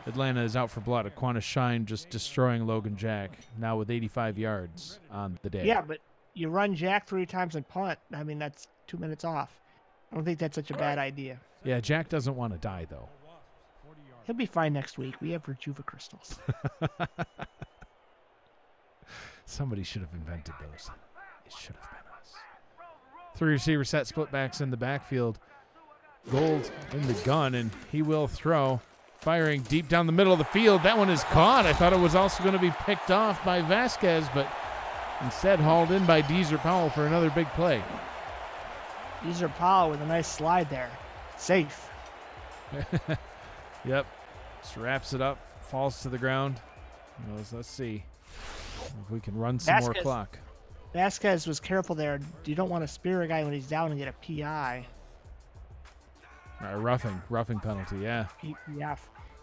Atlanta is out for blood. Aquana Shine just destroying Logan Jack, now with 85 yards on the day. Yeah, but you run Jack 3 times and punt. I mean, that's 2 minutes off. I don't think that's such a bad idea. Yeah, Jack doesn't want to die, though. He'll be fine next week. We have Rejuva crystals. Somebody should have invented those. It should have been us. 3 receiver set, split backs in the backfield. Gold in the gun, and he will throw. Firing deep down the middle of the field. That one is caught. I thought it was also going to be picked off by Vasquez, but instead hauled in by Deezer Powell for another big play. Deezer Powell with a nice slide there. Safe. Yep. Just wraps it up. Falls to the ground. Let's see if we can run some more clock. Vasquez was careful there. You don't want to spear a guy when he's down and get a PI. Roughing penalty, yeah.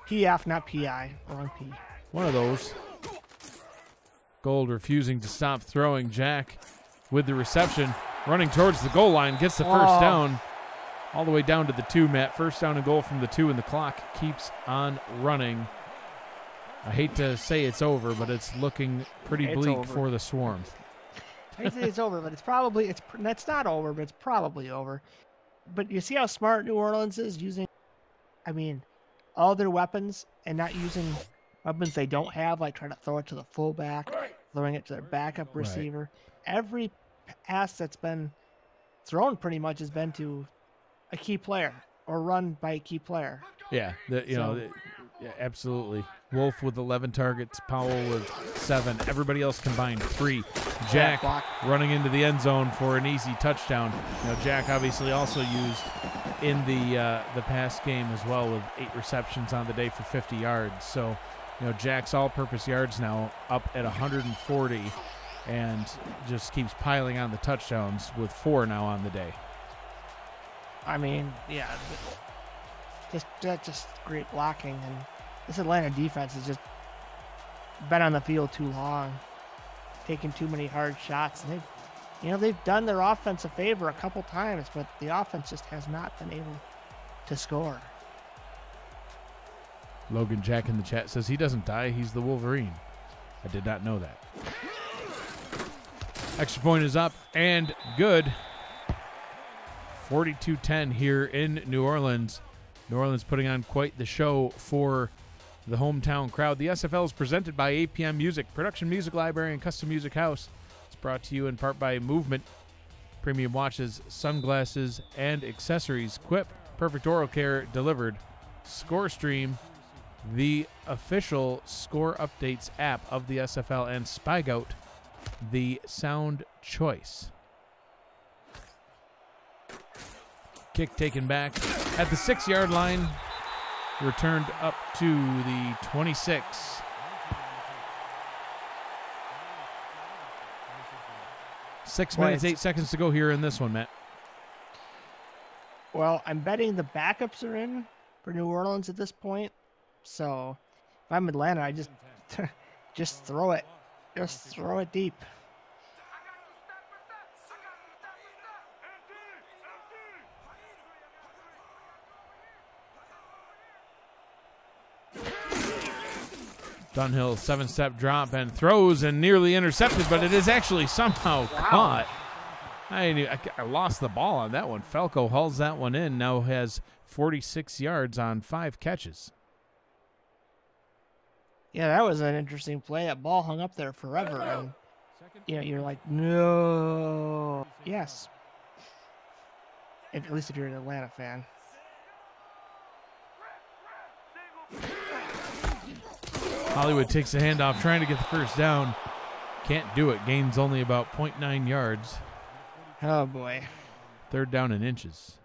PF, not PI. Wrong P. One of those. Gold refusing to stop throwing. Jack with the reception, running towards the goal line, gets the first down, all the way down to the 2, Matt. First down and goal from the 2, and the clock keeps on running. I hate to say it's over, but it's looking pretty bleak for the Swarm. I hate to say it's over, but that's not over, but it's probably over. But you see how smart New Orleans is using, I mean, all their weapons and not using weapons they don't have, like trying to throw it to the fullback, throwing it to their backup receiver. Right. Every pass that's been thrown pretty much has been to a key player or run by a key player. Yeah, yeah, absolutely. Wolf with 11 targets, Powell with 7. Everybody else combined 3. Jack running into the end zone for an easy touchdown. Jack obviously also used in the past game as well, with 8 receptions on the day for 50 yards. So, Jack's all-purpose yards now up at 140, and just keeps piling on the touchdowns with 4 now on the day. I mean, yeah, just great blocking, and this Atlanta defense has just been on the field too long, taking too many hard shots. And they've done their offense a favor a couple times, but the offense just has not been able to score. Logan Jack in the chat says he doesn't die, he's the Wolverine. I did not know that. Extra point is up and good. 42-10 here in New Orleans. New Orleans putting on quite the show for the hometown crowd. The SFL is presented by APM Music, Production Music Library and Custom Music House. It's brought to you in part by Movement, premium watches, sunglasses, and accessories. Quip, perfect oral care delivered. ScoreStream, the official score updates app of the SFL, and Spygoat, the sound choice. Kick taken back at the 6-yard line, returned up to the 26. 6 minutes, 8 seconds to go here in this one, Matt. Well, I'm betting the backups are in for New Orleans at this point. So if I'm Atlanta, I just throw it. Just throw it deep. Dunhill, 7-step drop and throws and nearly intercepted, but it is actually somehow caught. I lost the ball on that one. Falco hauls that one in. Now has 46 yards on 5 catches. Yeah, that was an interesting play. That ball hung up there forever, and you're like, no. Yes. At least if you're an Atlanta fan. Hollywood takes the handoff, trying to get the first down. Can't do it. Gains only about 0.9 yards. Oh, boy. 3rd down and inches.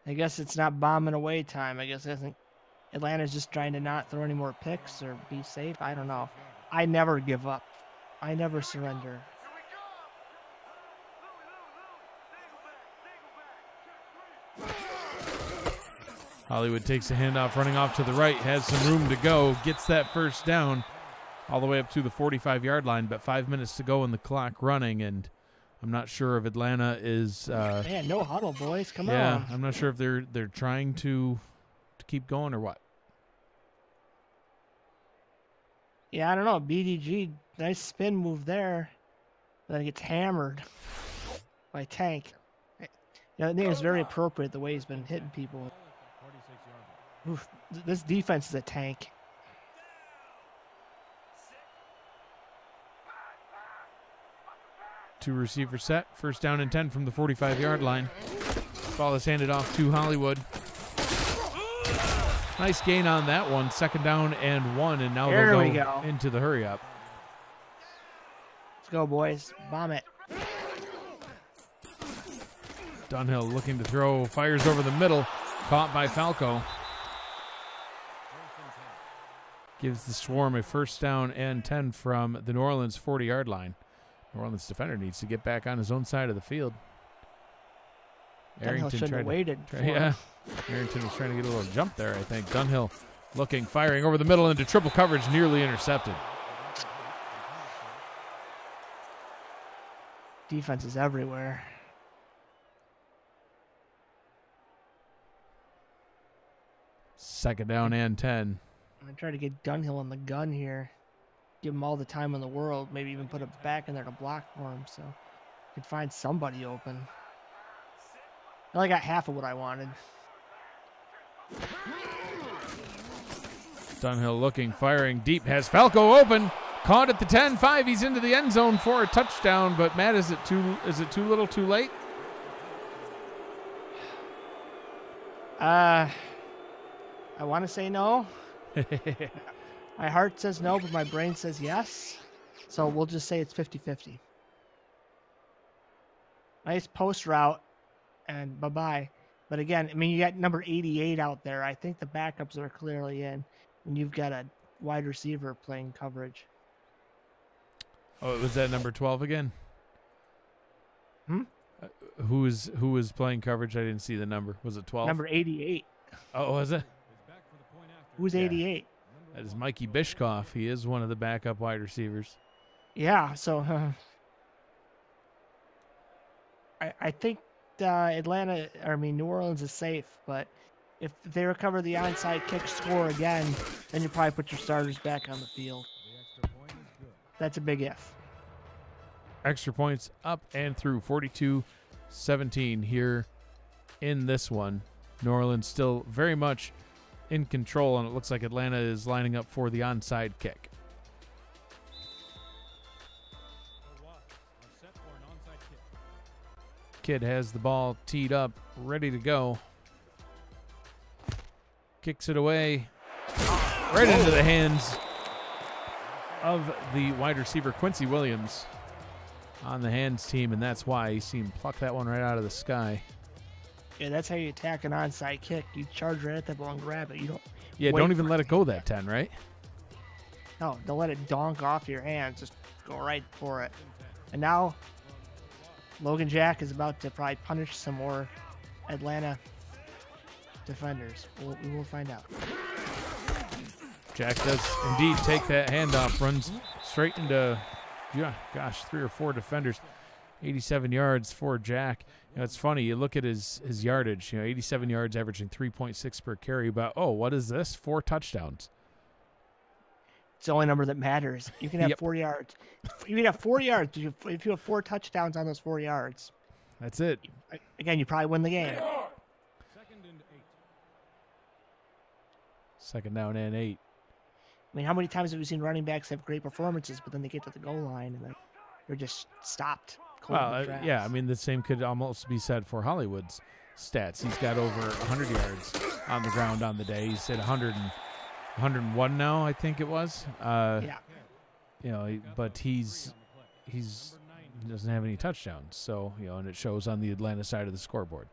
I guess it's not bombing away time. I guess Atlanta's just trying to not throw any more picks or be safe. I don't know. I never give up. I never surrender. Hollywood takes the handoff, running off to the right, has some room to go, gets that first down all the way up to the 45-yard line, but 5 minutes to go in the clock running, and I'm not sure if Atlanta is... Man, no huddle, boys. Come on. Yeah, I'm not sure if they're trying to keep going or what. Yeah, I don't know. BDG, nice spin move there. Then it gets hammered by Tank. I think it's very appropriate the way he's been hitting people. Oof, this defense is a tank. Two receiver set. First down and 10 from the 45-yard line. Ball is handed off to Hollywood. Nice gain on that one. 2nd down and 1, and now they'll go into the hurry up. Let's go, boys. Bomb it. Dunhill looking to throw. Fires over the middle. Caught by Falco. Gives the Swarm a first down and 10 from the New Orleans 40-yard line. New Orleans defender needs to get back on his own side of the field. Dunhill shouldn't have waited. Arrington was trying to get a little jump there, I think. Dunhill looking, firing over the middle into triple coverage, nearly intercepted. Defense is everywhere. Second down and 10. I'm going to try to get Dunhill on the gun here. Give him all the time in the world. Maybe even put it back in there to block for him so I could find somebody open. I only got half of what I wanted. Dunhill looking, firing deep, has Falco open. Caught at the 10-5. He's into the end zone for a touchdown, but Matt, is it too little too late? I want to say no. My heart says no, but my brain says yes. So we'll just say it's 50-50. Nice post route, and bye-bye. But again, I mean, you got number 88 out there. I think the backups are clearly in when you've got a wide receiver playing coverage. Oh, was that number 12 again? Who was playing coverage? I didn't see the number. Was it 12? Number 88. Oh, was it? Who's 88? That is Mikey Bishkoff. He is one of the backup wide receivers. Yeah, so I think New Orleans is safe, but if they recover the onside kick, score again, then you probably put your starters back on the field. That's a big if. Extra points up and through 42-17 here in this one. New Orleans still very much in control, and it looks like Atlanta is lining up for the onside kick. Kidd has the ball teed up, ready to go. Kicks it away right into the hands of the wide receiver Quincy Williams on the hands team, and that's why you see him pluck that one right out of the sky. Yeah, that's how you attack an onside kick. You charge right at that ball and grab it. You don't. Yeah, don't even let it go that 10, right? No, don't let it donk off your hands. Just go right for it. And now, Logan Jack is about to probably punish some more Atlanta defenders. We will find out. Jack does indeed take that handoff, runs straight into, 3 or 4 defenders. 87 yards for Jack. It's funny, you look at his yardage, 87 yards, averaging 3.6 per carry, but, what is this? 4 touchdowns. It's the only number that matters. You can have Yep. 4 yards. You can have 4 yards. If you have 4 touchdowns on those 4 yards, That's it. again, you probably win the game. Second down and 8. I mean, how many times have we seen running backs have great performances, but then they get to the goal line and they're just stopped? cold in the Well, tracks? yeah, I mean, the same could almost be said for Hollywood's stats. He's got over 100 yards on the ground on the day. He's at 101 now, I think it was. Yeah. You know, but he doesn't have any touchdowns. So, you know, and it shows on the Atlanta side of the scoreboard.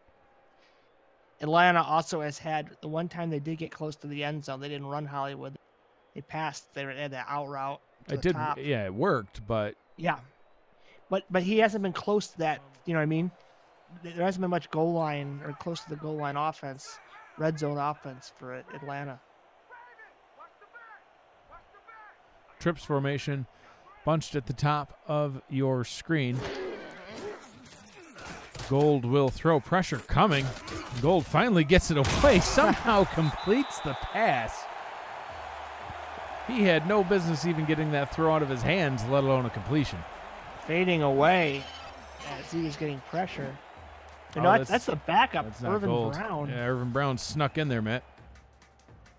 Atlanta also has had the one time they did get close to the end zone. They didn't run Hollywood. They passed. They had that out route. It did, yeah, it worked, but yeah, but he hasn't been close to that. You know what I mean? There hasn't been much goal line or close to the goal line offense, red zone offense for Atlanta. trips formation bunched at the top of your screen. Gold will throw, pressure coming. Gold finally gets it away, somehow completes the pass. He had no business even getting that throw out of his hands, let alone a completion. Fading away as he was getting pressure. You know, that's the backup, Irvin Brown. Yeah, Irvin Brown snuck in there, Matt.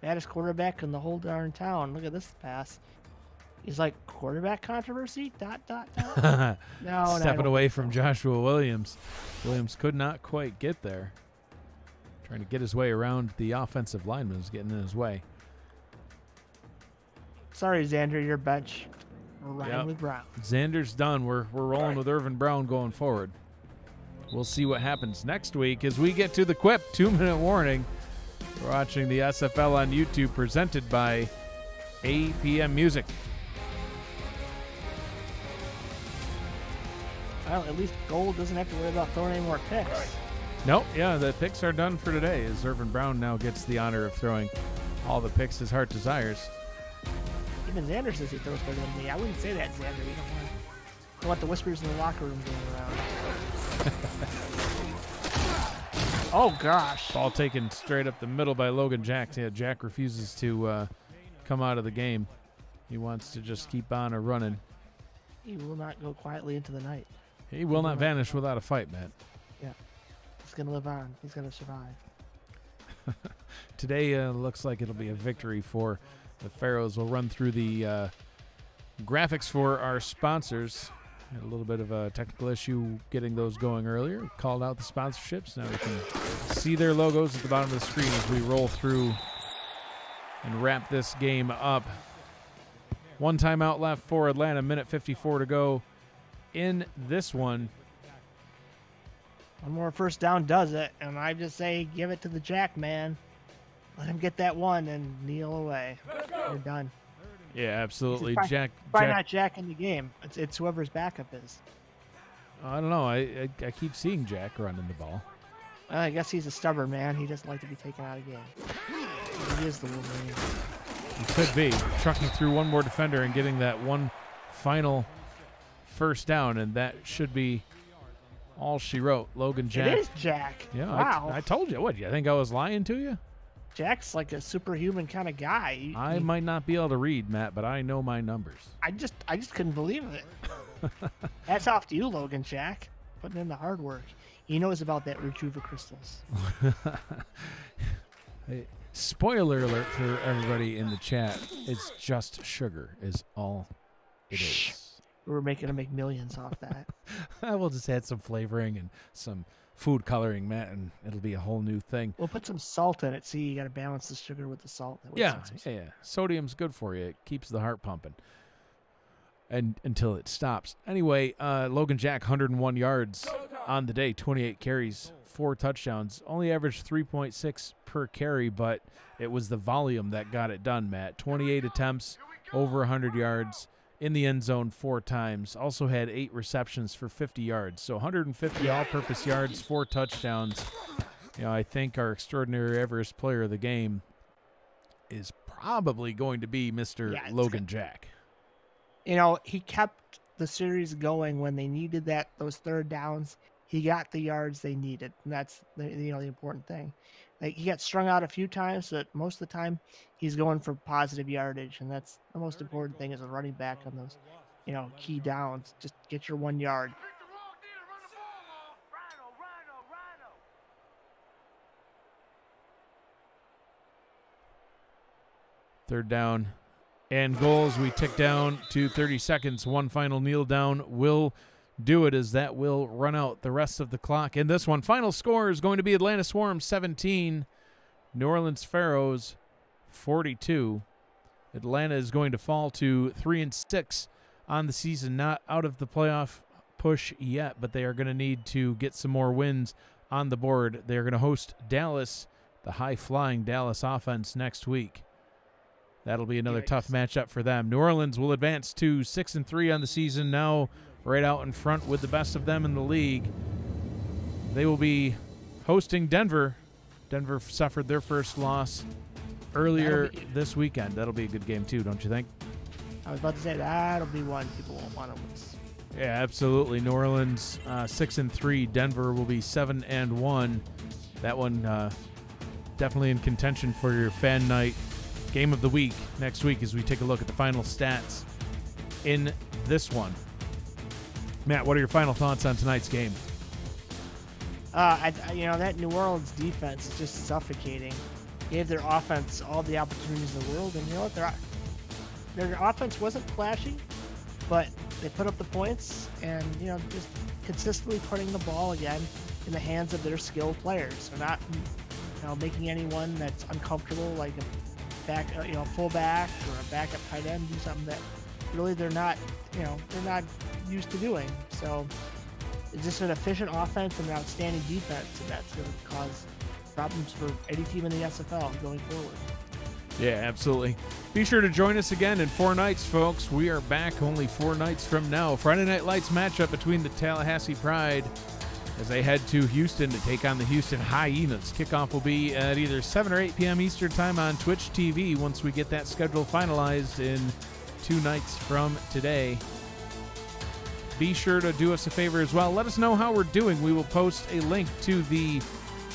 Baddest quarterback in the whole darn town. Look at this pass. He's like, quarterback controversy? ... No, Stepping away from Joshua Williams. Williams could not quite get there. Trying to get his way around the offensive lineman was getting in his way. Sorry, Xander, your bench. We're riding with Brown. Xander's done. We're rolling with Irvin Brown going forward. We'll see what happens next week as we get to the Quip 2-minute warning. We're watching the SFL on YouTube, presented by APM Music. Well, at least Gold doesn't have to worry about throwing any more picks. Nope, yeah, the picks are done for today as Irvin Brown now gets the honor of throwing all the picks his heart desires. Even Xander says he throws better than me. I wouldn't say that, Xander. You don't want the whispers in the locker room going around. Oh, gosh. Ball taken straight up the middle by Logan Jack. Yeah, Jack refuses to come out of the game. He wants to just keep on running. He will not go quietly into the night. He will not vanish without a fight, Matt. Yeah. He's going to live on. He's going to survive. Today looks like it'll be a victory for the Pharaohs. We'll run through the graphics for our sponsors. Had a little bit of a technical issue getting those going earlier. Called out the sponsorships. Now we can see their logos at the bottom of the screen as we roll through and wrap this game up. One timeout left for Atlanta. Minute 54 to go in this one. One more first down does it, and I just say give it to the Jack man. Let him get that one and kneel away. We're done. Yeah, absolutely. Probably not Jack in the game. It's whoever's backup is. I don't know. I keep seeing Jack running the ball. Well, I guess he's a stubborn man. He doesn't like to be taken out of game. He is the Wolverine. He could be trucking through one more defender and getting that one final first down, and that should be all she wrote. Logan Jack. It is Jack. Yeah, wow. I told you. What, you think I was lying to you? Jack's like a superhuman kind of guy. I might not be able to read, Matt, but I know my numbers. I just couldn't believe it. Hats off to you, Logan Jack, putting in the hard work. He knows about that Rejuva crystals. Hey, spoiler alert for everybody in the chat. It's just sugar is all it is. We're gonna make millions off that. We'll just add some flavoring and some food coloring, Matt, and it'll be a whole new thing. We'll put some salt in it. See, you got to balance the sugar with the salt. Yeah. Sodium's good for you. It keeps the heart pumping. And until it stops. Anyway, Logan Jack, 101 yards on the day, 28 carries, 4 touchdowns. Only averaged 3.6 per carry, but it was the volume that got it done, Matt. 28 attempts, over 100 yards. In the end zone 4 times. Also had 8 receptions for 50 yards. So 150 all-purpose yards, 4 touchdowns. You know, I think our extraordinary Everest player of the game is probably going to be Mr. Logan Jack. You know, he kept the series going when they needed those third downs. He got the yards they needed, and that's the important thing. Like, he got strung out a few times, but most of the time he's going for positive yardage, and that's the most important thing as a running back on those, key downs. Just get your 1 yard. Third down and goals. We tick down to 30 seconds. One final kneel down will do it, as that will run out the rest of the clock. In this one, final score is going to be Atlanta Swarm 17, New Orleans Pharaohs 42. Atlanta is going to fall to 3-6 on the season, not out of the playoff push yet, but they are going to need to get some more wins on the board. They are going to host Dallas, the high-flying Dallas offense, next week. That'll be another tough matchup for them. New Orleans will advance to 6-3 on the season, now right out in front with the best of them in the league. They will be hosting Denver. Denver suffered their first loss earlier this weekend. That'll be a good game too, don't you think? I was about to say that'll be one people won't want to lose. Yeah, absolutely. New Orleans 6-3. Denver will be 7-1. That one definitely in contention for your fan night game of the week next week as we take a look at the final stats in this one. Matt, what are your final thoughts on tonight's game? That New Orleans defense is just suffocating. Gave their offense all the opportunities in the world, and you know what? Their offense wasn't flashy, but they put up the points, and just consistently putting the ball again in the hands of their skilled players. They're not, making anyone that's uncomfortable, like a fullback or a backup tight end, do something that really they're not used to doing. So it's just an efficient offense and an outstanding defense, and that's going to cause problems for any team in the SFL going forward. Yeah, absolutely. Be sure to join us again in 4 nights, folks. We are back only 4 nights from now. Friday Night Lights matchup between the Tallahassee Pride as they head to Houston to take on the Houston Hyenas. Kickoff will be at either 7 or 8 p.m. Eastern Time on Twitch TV once we get that schedule finalized in 2 nights from today. Be sure to do us a favor as well. Let us know how we're doing. We will post a link to the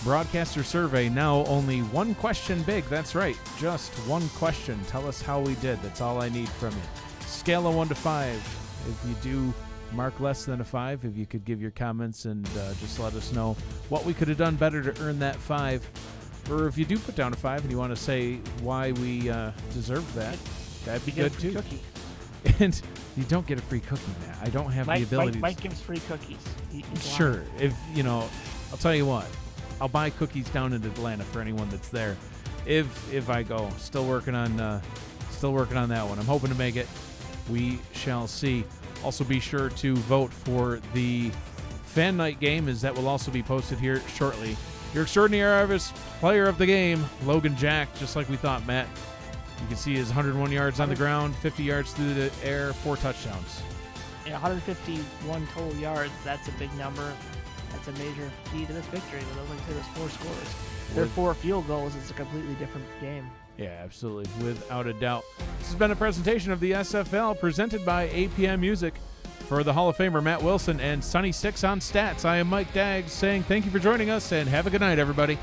broadcaster survey, now only 1 question big. That's right, just 1 question. Tell us how we did. That's all I need from you. Scale of 1 to 5. If you do mark less than a 5, if you could give your comments and just let us know what we could have done better to earn that 5. Or if you do put down a 5 and you want to say why we deserve that, that'd be good too. Cookie. And you don't get a free cookie, Matt. I don't have the ability. Mike gives free cookies. Sure. If I'll tell you what. I'll buy cookies down in Atlanta for anyone that's there. If I go, still working on that one. I'm hoping to make it. We shall see. Also, be sure to vote for the fan night game, as that will also be posted here shortly. Your extraordinary Arvis player of the game, Logan Jack, just like we thought, Matt. You can see his 101 yards on the ground, 50 yards through the air, 4 touchdowns. Yeah, 151 total yards. That's a big number. That's a major key to this victory. But like I said, there's 4 scores. Their 4 field goals is a completely different game. Yeah, absolutely, without a doubt. This has been a presentation of the SFL presented by APM Music. For the Hall of Famer Matt Wilson and Sunny 6 on stats, I am Mike Daggs saying thank you for joining us and have a good night, everybody.